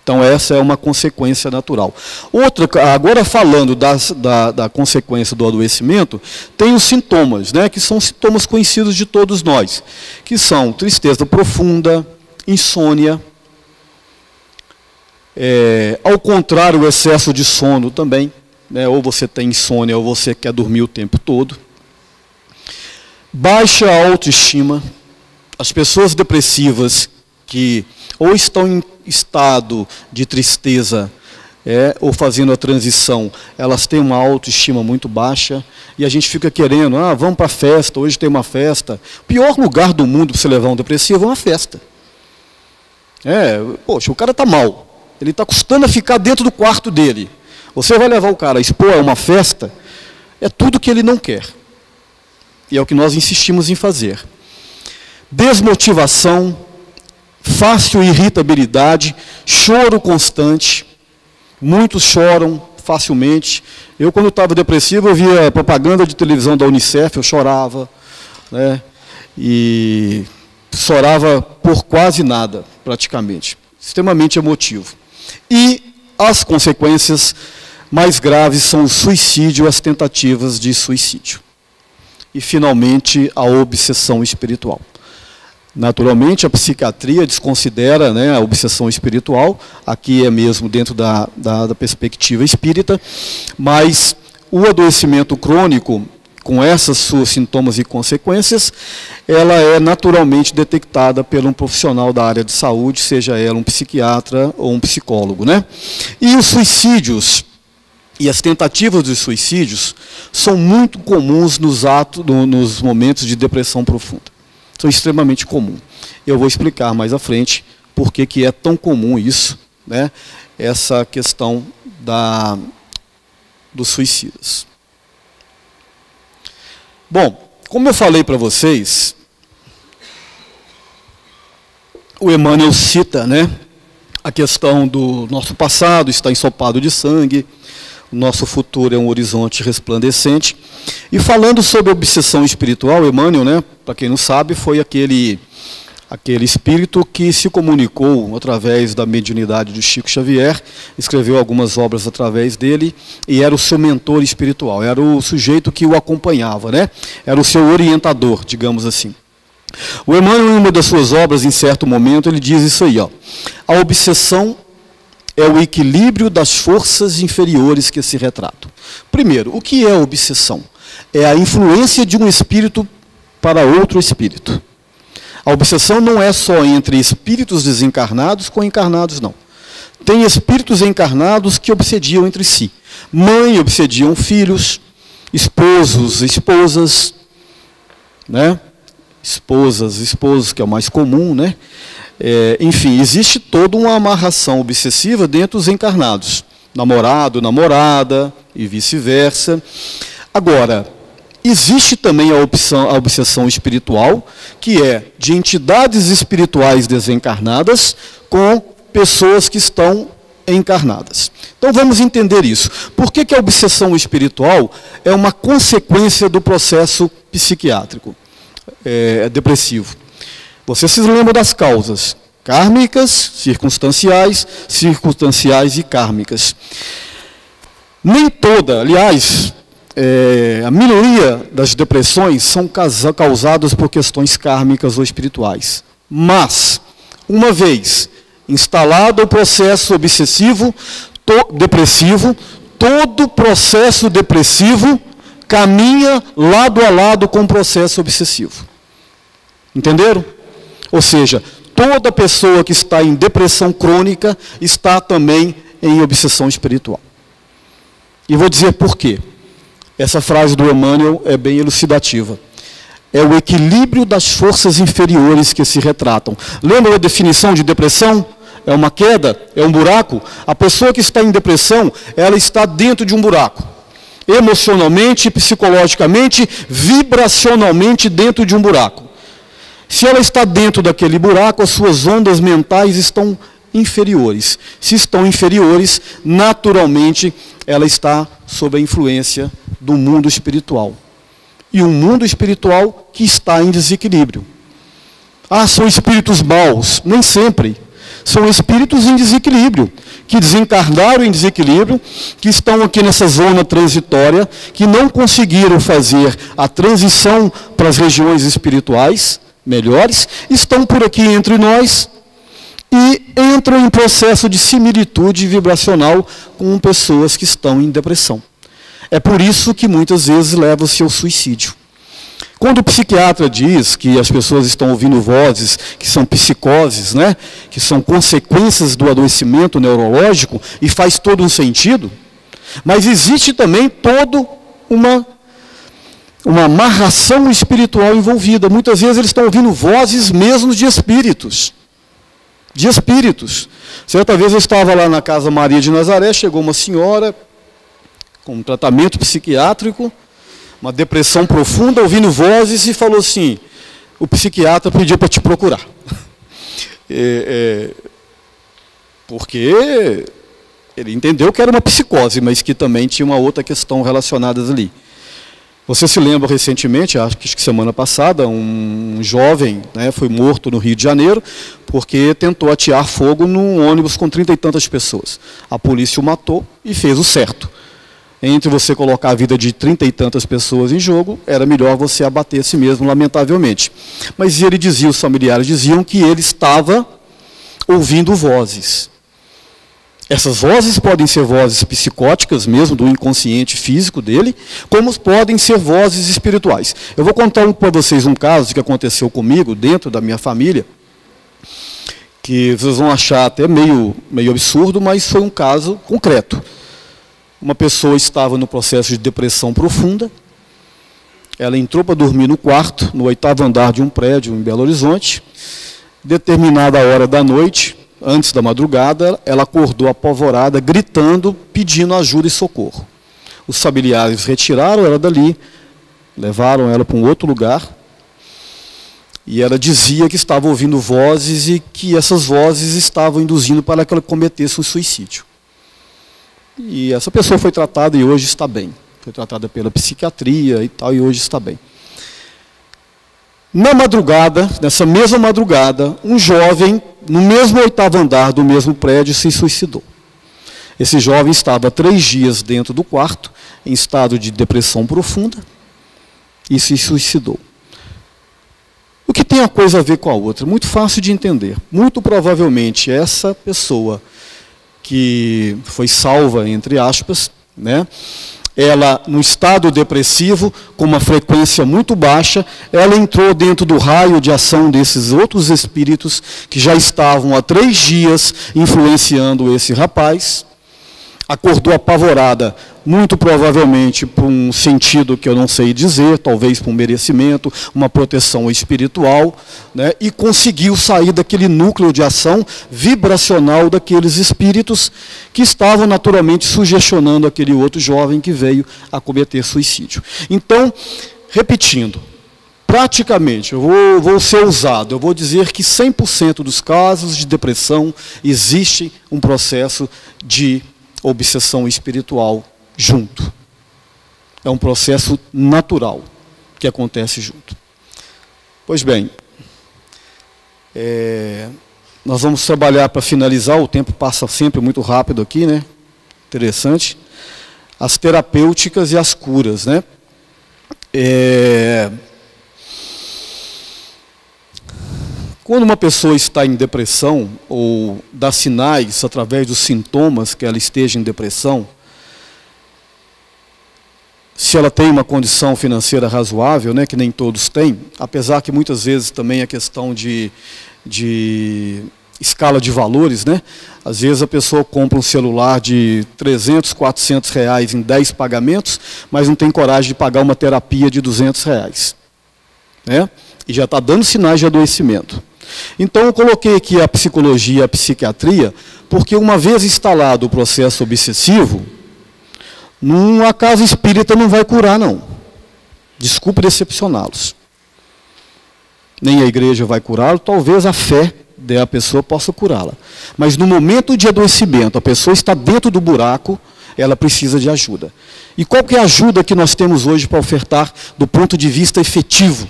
Então, essa é uma consequência natural. Outra, agora falando da consequência do adoecimento, tem os sintomas, que são sintomas conhecidos de todos nós, que são tristeza profunda, insônia, ao contrário, o excesso de sono também, ou você tem insônia ou você quer dormir o tempo todo. Baixa autoestima. As pessoas depressivas que ou estão em estado de tristeza ou fazendo a transição, elas têm uma autoestima muito baixa e a gente fica querendo, vamos para a festa, hoje tem uma festa. O pior lugar do mundo para você levar um depressivo é uma festa. Poxa, o cara está mal, ele está custando a ficar dentro do quarto dele. Você vai levar o cara a expor a uma festa, é tudo que ele não quer. E é o que nós insistimos em fazer. Desmotivação, fácil irritabilidade, choro constante. Muitos choram facilmente. Eu, quando estava depressivo, eu via propaganda de televisão da Unicef, eu chorava. E chorava por quase nada, praticamente. Extremamente emotivo. E as consequências mais graves são o suicídio, as tentativas de suicídio. E, finalmente, a obsessão espiritual. Naturalmente, a psiquiatria desconsidera a obsessão espiritual, aqui é mesmo dentro da perspectiva espírita, mas o adoecimento crônico, com esses seus sintomas e consequências, ela é naturalmente detectada por um profissional da área de saúde, seja ela um psiquiatra ou um psicólogo. E os suicídios e as tentativas de suicídios são muito comuns nos momentos de depressão profunda. São extremamente comuns. Eu vou explicar mais à frente por que é tão comum isso, essa questão dos suicidas. Bom, como eu falei para vocês, o Emmanuel cita a questão do nosso passado está ensopado de sangue, o nosso futuro é um horizonte resplandecente. E falando sobre a obsessão espiritual, Emmanuel, para quem não sabe, foi aquele espírito que se comunicou através da mediunidade de Chico Xavier, escreveu algumas obras através dele, e era o seu mentor espiritual, era o sujeito que o acompanhava, era o seu orientador, digamos assim. O Emmanuel, em uma das suas obras, em certo momento, ele diz isso aí, a obsessão é o equilíbrio das forças inferiores que se retratam. Primeiro, o que é a obsessão? É a influência de um espírito para outro espírito. A obsessão não é só entre espíritos desencarnados com encarnados, não. Tem espíritos encarnados que obsediam entre si. Mãe obsediam filhos, esposos, esposas, esposos, que é o mais comum, Enfim, existe toda uma amarração obsessiva dentro dos encarnados. Namorado, namorada e vice-versa. Agora, existe também a obsessão espiritual, que é de entidades espirituais desencarnadas com pessoas que estão encarnadas. Então vamos entender isso. Por que a obsessão espiritual é uma consequência do processo psiquiátrico depressivo? Você se lembra das causas kármicas, circunstanciais e kármicas. Nem toda, aliás, a minoria das depressões são causadas por questões kármicas ou espirituais. Mas, uma vez instalado o processo depressivo, todo processo depressivo caminha lado a lado com o processo obsessivo. Entenderam? Ou seja, toda pessoa que está em depressão crônica está também em obsessão espiritual. E vou dizer por quê. Essa frase do Emmanuel é bem elucidativa. É o equilíbrio das forças inferiores que se retratam. Lembra a definição de depressão? É uma queda? É um buraco? A pessoa que está em depressão, ela está dentro de um buraco. Emocionalmente, psicologicamente, vibracionalmente dentro de um buraco. Se ela está dentro daquele buraco, as suas ondas mentais estão inferiores. Se estão inferiores, naturalmente, ela está sob a influência do mundo espiritual. E um mundo espiritual que está em desequilíbrio. São espíritos maus. Nem sempre. São espíritos em desequilíbrio, que desencarnaram em desequilíbrio, que estão aqui nessa zona transitória, que não conseguiram fazer a transição para as regiões espirituais melhores, estão por aqui entre nós e entram em processo de similitude vibracional com pessoas que estão em depressão. É por isso que muitas vezes leva-se ao suicídio. Quando o psiquiatra diz que as pessoas estão ouvindo vozes, que são psicoses, né, que são consequências do adoecimento neurológico, e faz todo um sentido, mas existe também toda uma amarração espiritual envolvida. Muitas vezes eles estão ouvindo vozes mesmo de espíritos. De espíritos. Certa vez eu estava lá na Casa Maria de Nazaré, chegou uma senhora com um tratamento psiquiátrico, uma depressão profunda, ouvindo vozes, e falou assim: o psiquiatra pediu para te procurar. Porque ele entendeu que era uma psicose, mas que também tinha uma outra questão relacionada ali. Você se lembra recentemente, acho que semana passada, um jovem, né, foi morto no Rio de Janeiro porque tentou atear fogo num ônibus com 30 e tantas pessoas. A polícia o matou e fez o certo. Entre você colocar a vida de 30 e tantas pessoas em jogo, era melhor você abater a si mesmo, lamentavelmente. Mas ele dizia, os familiares diziam que ele estava ouvindo vozes. Essas vozes podem ser vozes psicóticas mesmo, do inconsciente físico dele, como podem ser vozes espirituais. Eu vou contar para vocês um caso que aconteceu comigo, dentro da minha família, que vocês vão achar até meio absurdo, mas foi um caso concreto. Uma pessoa estava no processo de depressão profunda, ela entrou para dormir no quarto, no 8º andar de um prédio em Belo Horizonte. Determinada hora da noite, antes da madrugada, ela acordou apavorada, gritando, pedindo ajuda e socorro. Os familiares retiraram ela dali, levaram ela para um outro lugar, e ela dizia que estava ouvindo vozes e que essas vozes estavam induzindo para que ela cometesse um suicídio. E essa pessoa foi tratada e hoje está bem. Foi tratada pela psiquiatria e tal, e hoje está bem. Na madrugada, nessa mesma madrugada, um jovem, no mesmo 8º andar do mesmo prédio, se suicidou. Esse jovem estava 3 dias dentro do quarto, em estado de depressão profunda, e se suicidou. O que tem uma coisa a ver com a outra? Muito fácil de entender. Muito provavelmente essa pessoa que foi salva, entre aspas, né? Ela, no estado depressivo, com uma frequência muito baixa, ela entrou dentro do raio de ação desses outros espíritos que já estavam há 3 dias influenciando esse rapaz, acordou apavorada muito provavelmente por um sentido que eu não sei dizer, talvez por um merecimento, uma proteção espiritual, né, e conseguiu sair daquele núcleo de ação vibracional daqueles espíritos que estavam naturalmente sugestionando aquele outro jovem que veio a cometer suicídio. Então, repetindo, praticamente, eu vou ser ousado, eu vou dizer que 100% dos casos de depressão existe um processo de obsessão espiritual junto. É um processo natural que acontece junto. Pois bem, nós vamos trabalhar para finalizar, o tempo passa sempre muito rápido aqui, né? Interessante. As terapêuticas e as curas, né? Quando uma pessoa está em depressão, ou dá sinais através dos sintomas que ela esteja em depressão, se ela tem uma condição financeira razoável, né, que nem todos têm, apesar que muitas vezes também é questão de escala de valores, né? Às vezes a pessoa compra um celular de 300, 400 reais em 10 pagamentos, mas não tem coragem de pagar uma terapia de 200 reais. Né? E já está dando sinais de adoecimento. Então eu coloquei aqui a psicologia e a psiquiatria, porque uma vez instalado o processo obsessivo, numa casa espírita não vai curar, não. Desculpe decepcioná-los. Nem a igreja vai curá-lo, talvez a fé da pessoa possa curá-la. Mas no momento de adoecimento, a pessoa está dentro do buraco, ela precisa de ajuda. E qual que é a ajuda que nós temos hoje para ofertar do ponto de vista efetivo?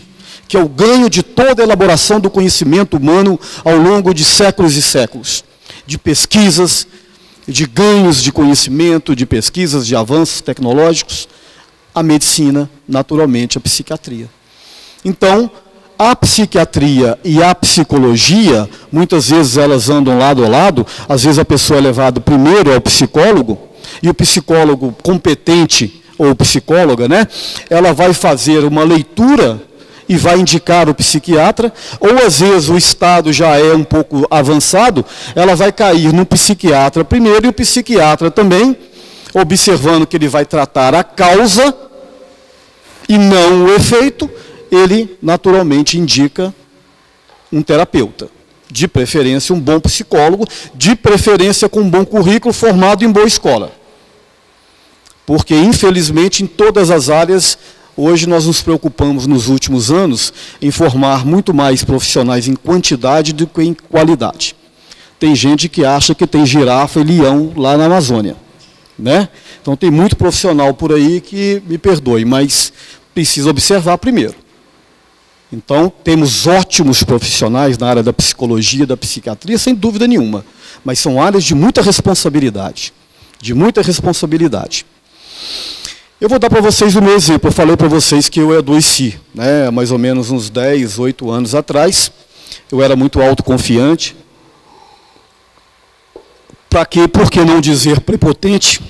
Que é o ganho de toda a elaboração do conhecimento humano ao longo de séculos e séculos. De pesquisas, de ganhos de conhecimento, de pesquisas, de avanços tecnológicos, a medicina, naturalmente, a psiquiatria. Então, a psiquiatria e a psicologia, muitas vezes elas andam lado a lado, às vezes a pessoa é levada primeiro ao psicólogo, e o psicólogo competente, ou psicóloga, né, ela vai fazer uma leitura e vai indicar o psiquiatra, ou às vezes o estado já é um pouco avançado, ela vai cair no psiquiatra primeiro, e o psiquiatra também, observando que ele vai tratar a causa e não o efeito, ele naturalmente indica um terapeuta, de preferência um bom psicólogo, de preferência com um bom currículo, formado em boa escola. Porque, infelizmente, em todas as áreas, hoje nós nos preocupamos, nos últimos anos, em formar muito mais profissionais em quantidade do que em qualidade. Tem gente que acha que tem girafa e leão lá na Amazônia, né? Então tem muito profissional por aí que, me perdoe, mas precisa observar primeiro. Então temos ótimos profissionais na área da psicologia, da psiquiatria, sem dúvida nenhuma, mas são áreas de muita responsabilidade, Eu vou dar para vocês o meu exemplo. Eu falei para vocês que eu adoeci, né, mais ou menos uns 10, 8 anos atrás. Eu era muito autoconfiante. Por que não dizer prepotente?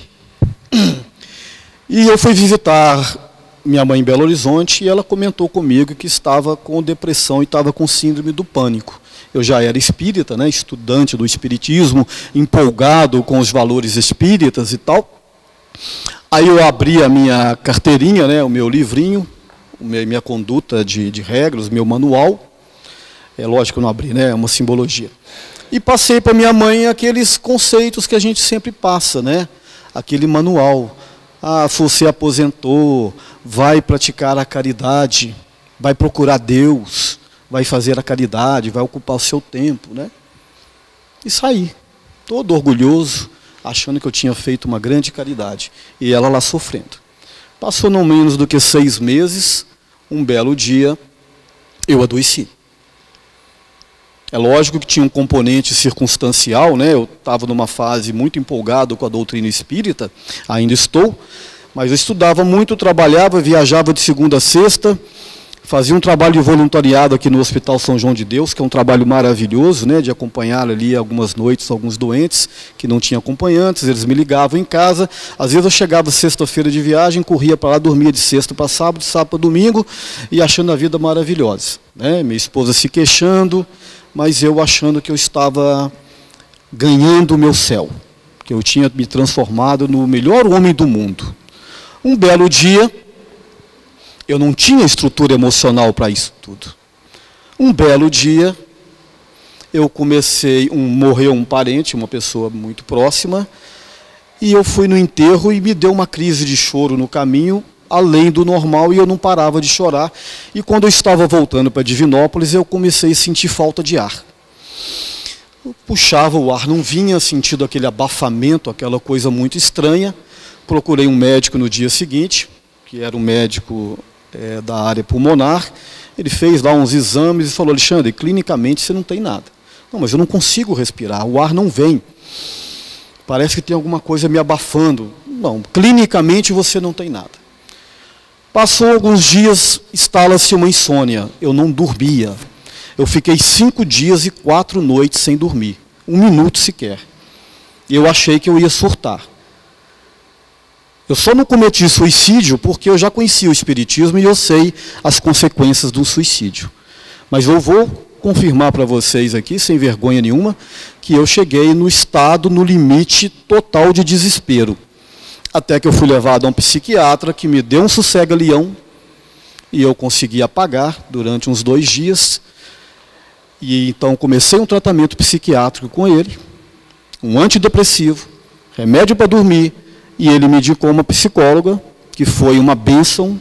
E eu fui visitar minha mãe em Belo Horizonte e ela comentou comigo que estava com depressão e estava com síndrome do pânico. Eu já era espírita, né, estudante do espiritismo, empolgado com os valores espíritas e tal. Aí eu abri a minha carteirinha, né, o meu livrinho, minha conduta de regras, meu manual. É lógico que eu não abri, né, é uma simbologia. E passei para minha mãe aqueles conceitos que a gente sempre passa, né, aquele manual. Ah, você aposentou, vai praticar a caridade, vai procurar Deus, vai fazer a caridade, vai ocupar o seu tempo, né? E saí, todo orgulhoso, achando que eu tinha feito uma grande caridade. E ela lá sofrendo. Passou não menos do que 6 meses, um belo dia, eu adoeci. É lógico que tinha um componente circunstancial, né? Eu estava numa fase muito empolgado com a doutrina espírita, ainda estou, mas eu estudava muito, trabalhava, viajava de segunda a sexta, fazia um trabalho de voluntariado aqui no Hospital São João de Deus, que é um trabalho maravilhoso, né? De acompanhar ali algumas noites, alguns doentes que não tinham acompanhantes, eles me ligavam em casa, às vezes eu chegava sexta-feira de viagem, corria para lá, dormia de sexta para sábado, de sábado para domingo, e achando a vida maravilhosa, né? Minha esposa se queixando, mas eu achando que eu estava ganhando o meu céu, que eu tinha me transformado no melhor homem do mundo. Um belo dia, eu não tinha estrutura emocional para isso tudo. Um belo dia, eu morreu um parente, uma pessoa muito próxima, e eu fui no enterro e me deu uma crise de choro no caminho, além do normal, e eu não parava de chorar. E quando eu estava voltando para Divinópolis, eu comecei a sentir falta de ar. Eu puxava, o ar não vinha, sentindo aquele abafamento, aquela coisa muito estranha. Procurei um médico no dia seguinte, que era um médico da área pulmonar. Ele fez lá uns exames e falou: Alexandre, clinicamente você não tem nada. Não, mas eu não consigo respirar, o ar não vem. Parece que tem alguma coisa me abafando. Não, clinicamente você não tem nada. Passou alguns dias, instala-se uma insônia. Eu não dormia. Eu fiquei 5 dias e 4 noites sem dormir. 1 minuto sequer. Eu achei que eu ia surtar. Eu só não cometi suicídio porque eu já conhecia o Espiritismo e eu sei as consequências do suicídio. Mas eu vou confirmar para vocês aqui, sem vergonha nenhuma, que eu cheguei no estado, no limite total de desespero. Até que eu fui levado a um psiquiatra que me deu um sossega-leão e eu consegui apagar durante uns 2 dias. E então comecei um tratamento psiquiátrico com ele, um antidepressivo, remédio para dormir, e ele me indicou uma psicóloga, que foi uma bênção.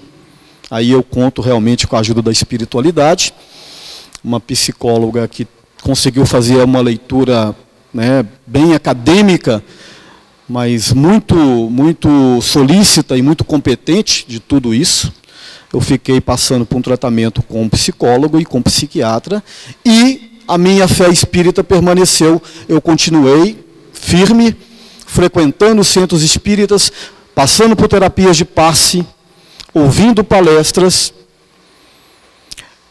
Aí eu conto realmente com a ajuda da espiritualidade. Uma psicóloga que conseguiu fazer uma leitura, né, bem acadêmica, mas muito solícita e muito competente de tudo isso. Eu fiquei passando por um tratamento com um psicólogo e com um psiquiatra, e a minha fé espírita permaneceu. Eu continuei firme, frequentando os centros espíritas, passando por terapias de passe, ouvindo palestras.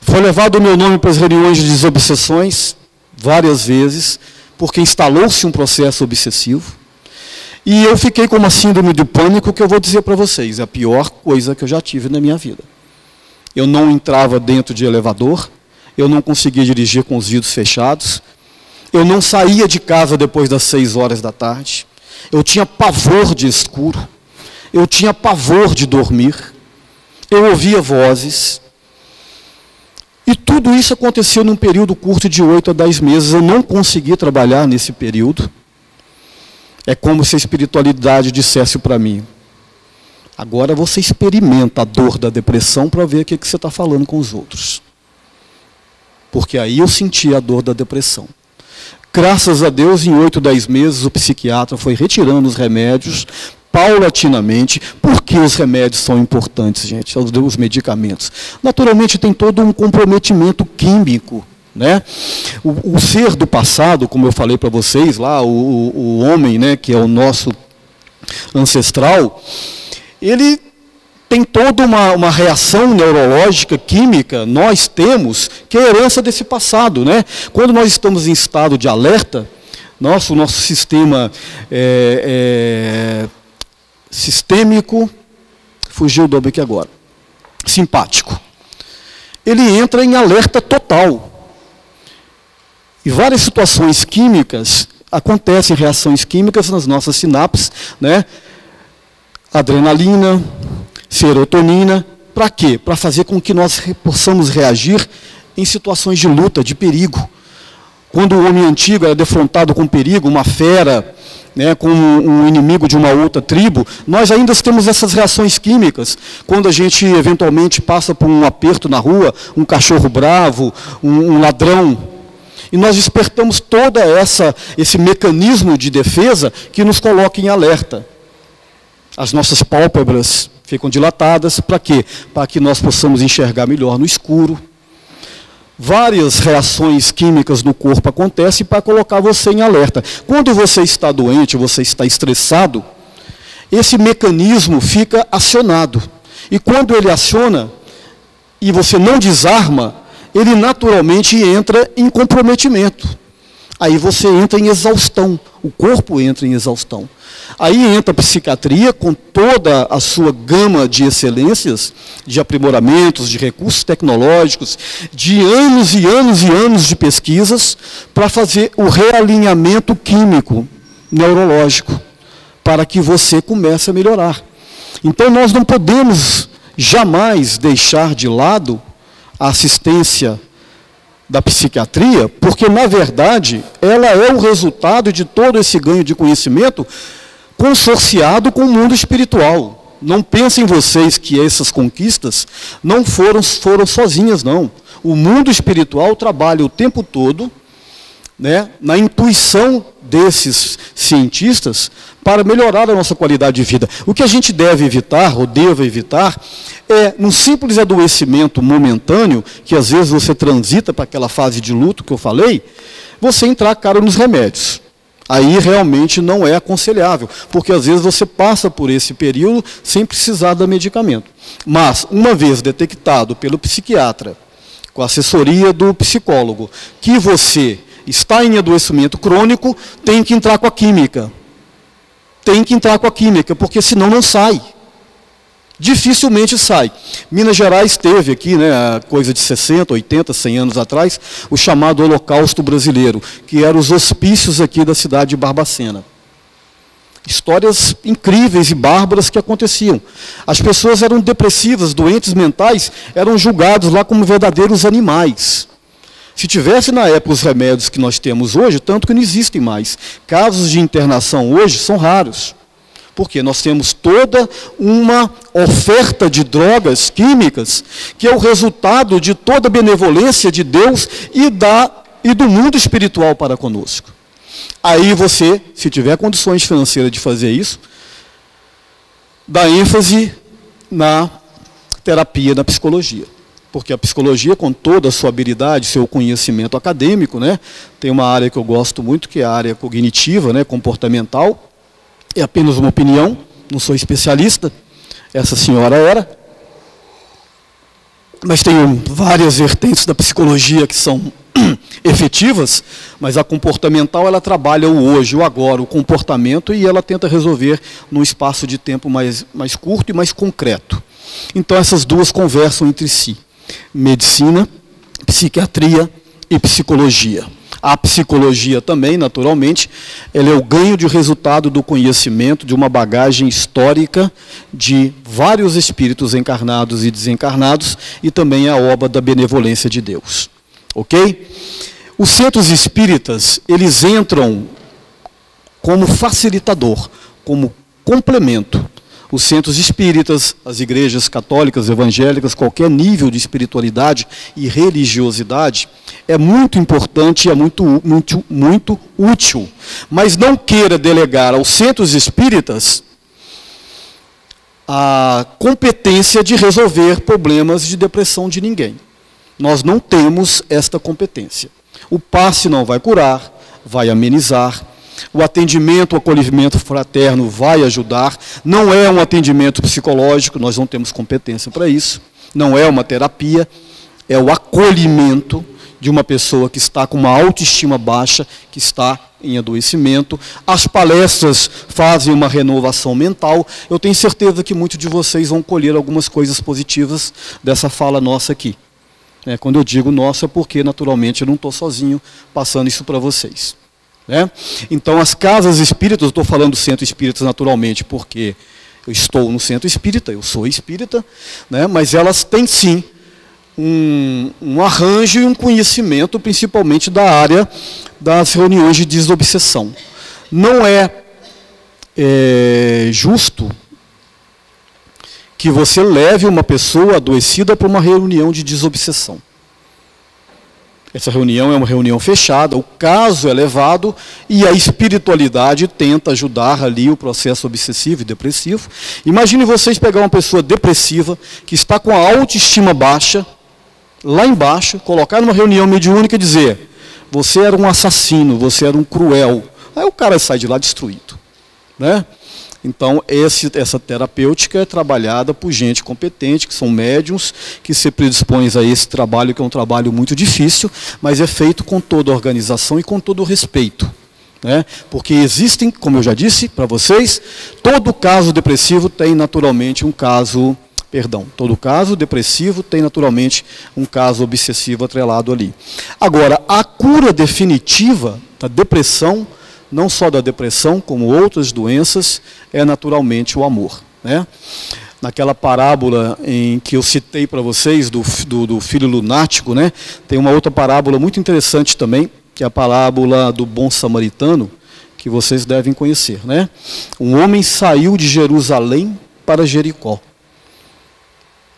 Foi levado o meu nome para as reuniões de desobsessões várias vezes, porque instalou-se um processo obsessivo. E eu fiquei com uma síndrome de pânico que eu vou dizer para vocês, é a pior coisa que eu já tive na minha vida. Eu não entrava dentro de elevador, eu não conseguia dirigir com os vidros fechados, eu não saía de casa depois das 6 horas da tarde, eu tinha pavor de escuro, eu tinha pavor de dormir, eu ouvia vozes. E tudo isso aconteceu num período curto de 8 a 10 meses. Eu não consegui trabalhar nesse período. É como se a espiritualidade dissesse para mim: agora você experimenta a dor da depressão para ver o que você está falando com os outros. Porque aí eu senti a dor da depressão. Graças a Deus, em 8, 10 meses, o psiquiatra foi retirando os remédios, paulatinamente. Por que os remédios são importantes, gente? Os medicamentos. Naturalmente, tem todo um comprometimento químico, né? O ser do passado, como eu falei para vocês lá, o homem, né, que é o nosso ancestral, ele tem toda uma reação neurológica, química, nós temos, que é herança desse passado, né? Quando nós estamos em estado de alerta, o nosso sistema sistêmico, fugiu o nome aqui agora, simpático, ele entra em alerta total. E várias situações químicas, acontecem reações químicas nas nossas sinapses, né? Adrenalina, serotonina, para quê? Para fazer com que nós possamos reagir em situações de luta, de perigo. Quando o homem antigo era defrontado com perigo, uma fera, né, com um inimigo de uma outra tribo, nós ainda temos essas reações químicas. Quando a gente eventualmente passa por um aperto na rua, um cachorro bravo, um ladrão, e nós despertamos todo esse mecanismo de defesa que nos coloca em alerta. As nossas pálpebras ficam dilatadas, para quê? Para que nós possamos enxergar melhor no escuro. Várias reações químicas no corpo acontecem para colocar você em alerta. Quando você está doente, você está estressado, esse mecanismo fica acionado. E quando ele aciona, e você não desarma, ele naturalmente entra em comprometimento. Aí você entra em exaustão, o corpo entra em exaustão. Aí entra a psiquiatria com toda a sua gama de excelências, de aprimoramentos, de recursos tecnológicos, de anos e anos e anos de pesquisas, para fazer o realinhamento químico neurológico, para que você comece a melhorar. Então nós não podemos jamais deixar de lado a assistência da psiquiatria, porque na verdade ela é o resultado de todo esse ganho de conhecimento consorciado com o mundo espiritual. Não pensem vocês que essas conquistas não foram sozinhas, não. O mundo espiritual trabalha o tempo todo, né, na intuição desses cientistas para melhorar a nossa qualidade de vida. O que a gente deve evitar, ou deve evitar, é num simples adoecimento momentâneo, que às vezes você transita para aquela fase de luto que eu falei, você entrar cara nos remédios. Aí realmente não é aconselhável, porque às vezes você passa por esse período sem precisar do medicamento. Mas, uma vez detectado pelo psiquiatra, com a assessoria do psicólogo, que você está em adoecimento crônico, tem que entrar com a química. Tem que entrar com a química, porque senão não sai. Dificilmente sai. Minas Gerais teve aqui, né, coisa de 60, 80, 100 anos atrás, o chamado Holocausto Brasileiro, que eram os hospícios aqui da cidade de Barbacena. Histórias incríveis e bárbaras que aconteciam. As pessoas eram depressivas, doentes mentais, eram julgados lá como verdadeiros animais. Se tivesse na época os remédios que nós temos hoje, tanto que não existem mais. Casos de internação hoje são raros. Porque nós temos toda uma oferta de drogas químicas que é o resultado de toda a benevolência de Deus e do mundo espiritual para conosco. Aí você, se tiver condições financeiras de fazer isso, dá ênfase na terapia, na psicologia. Porque a psicologia, com toda a sua habilidade, seu conhecimento acadêmico, né, tem uma área que eu gosto muito, que é a área cognitiva, né, comportamental. É apenas uma opinião, não sou especialista, essa senhora era. Mas tem várias vertentes da psicologia que são efetivas, mas a comportamental ela trabalha o hoje, o agora, o comportamento, e ela tenta resolver num espaço de tempo mais curto e mais concreto. Então essas duas conversam entre si. Medicina, psiquiatria e psicologia. A psicologia também, naturalmente, ela é o ganho de resultado do conhecimento de uma bagagem histórica de vários espíritos encarnados e desencarnados, e também é a obra da benevolência de Deus. Ok? Os centros espíritas, eles entram como facilitador, como complemento. Os centros espíritas, as igrejas católicas, evangélicas, qualquer nível de espiritualidade e religiosidade, é muito importante e é muito útil. Mas não queira delegar aos centros espíritas a competência de resolver problemas de depressão de ninguém. Nós não temos esta competência. O passe não vai curar, vai amenizar. O atendimento, o acolhimento fraterno vai ajudar. Não é um atendimento psicológico, nós não temos competência para isso. Não é uma terapia, é o acolhimento de uma pessoa que está com uma autoestima baixa, que está em adoecimento. As palestras fazem uma renovação mental. Eu tenho certeza que muitos de vocês vão colher algumas coisas positivas dessa fala nossa aqui. Quando eu digo nossa, é porque naturalmente eu não estou sozinho passando isso para vocês. Então as casas espíritas, eu estou falando do centro espírita naturalmente, porque eu estou no centro espírita, eu sou espírita, mas elas têm sim um arranjo e um conhecimento, principalmente da área das reuniões de desobsessão. Não é justo que você leve uma pessoa adoecida para uma reunião de desobsessão. Essa reunião é uma reunião fechada, o caso é levado e a espiritualidade tenta ajudar ali o processo obsessivo e depressivo. Imagine vocês pegar uma pessoa depressiva, que está com a autoestima baixa, lá embaixo, colocar numa reunião mediúnica e dizer: você era um assassino, você era um cruel. Aí o cara sai de lá destruído. Então, essa terapêutica é trabalhada por gente competente, que são médiuns, que se predispõem a esse trabalho, que é um trabalho muito difícil, mas é feito com toda a organização e com todo o respeito. Porque existem, como eu já disse para vocês, todo caso depressivo tem naturalmente um caso, todo caso depressivo tem naturalmente um caso obsessivo atrelado ali. Agora, a cura definitiva da depressão não só da depressão, como outras doenças, é naturalmente o amor, né? Naquela parábola em que eu citei para vocês, do filho lunático, né? Tem uma outra parábola muito interessante também, que é a parábola do bom samaritano, que vocês devem conhecer, né? Um homem saiu de Jerusalém para Jericó. O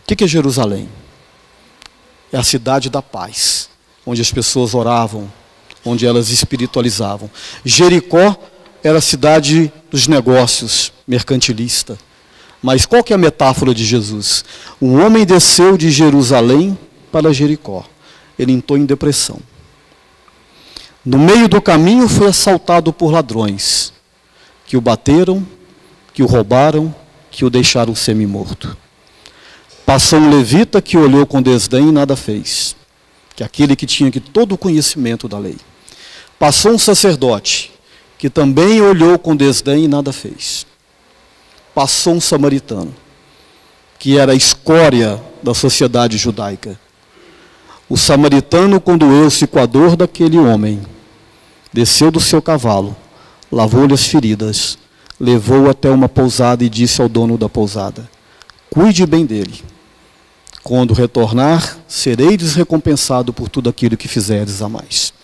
que é Jerusalém? É a cidade da paz, onde as pessoas oravam, onde elas espiritualizavam. Jericó era a cidade dos negócios, mercantilista. Mas qual que é a metáfora de Jesus? Um homem desceu de Jerusalém para Jericó. Ele entrou em depressão. No meio do caminho foi assaltado por ladrões, que o bateram, que o roubaram, que o deixaram semi-morto. Passou um levita que olhou com desdém e nada fez, que é aquele que tinha todo o conhecimento da lei. Passou um sacerdote, que também olhou com desdém e nada fez. Passou um samaritano, que era a escória da sociedade judaica. O samaritano condoeu-se com a dor daquele homem, desceu do seu cavalo, lavou-lhe as feridas, levou-o até uma pousada e disse ao dono da pousada: cuide bem dele. Quando retornar, sereis recompensado por tudo aquilo que fizerdes a mais.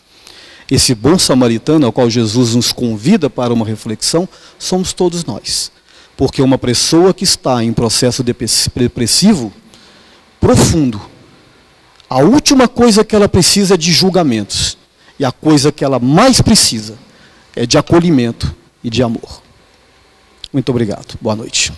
Esse bom samaritano, ao qual Jesus nos convida para uma reflexão, somos todos nós. Porque uma pessoa que está em processo depressivo profundo, a última coisa que ela precisa é de julgamentos. E a coisa que ela mais precisa é de acolhimento e de amor. Muito obrigado. Boa noite.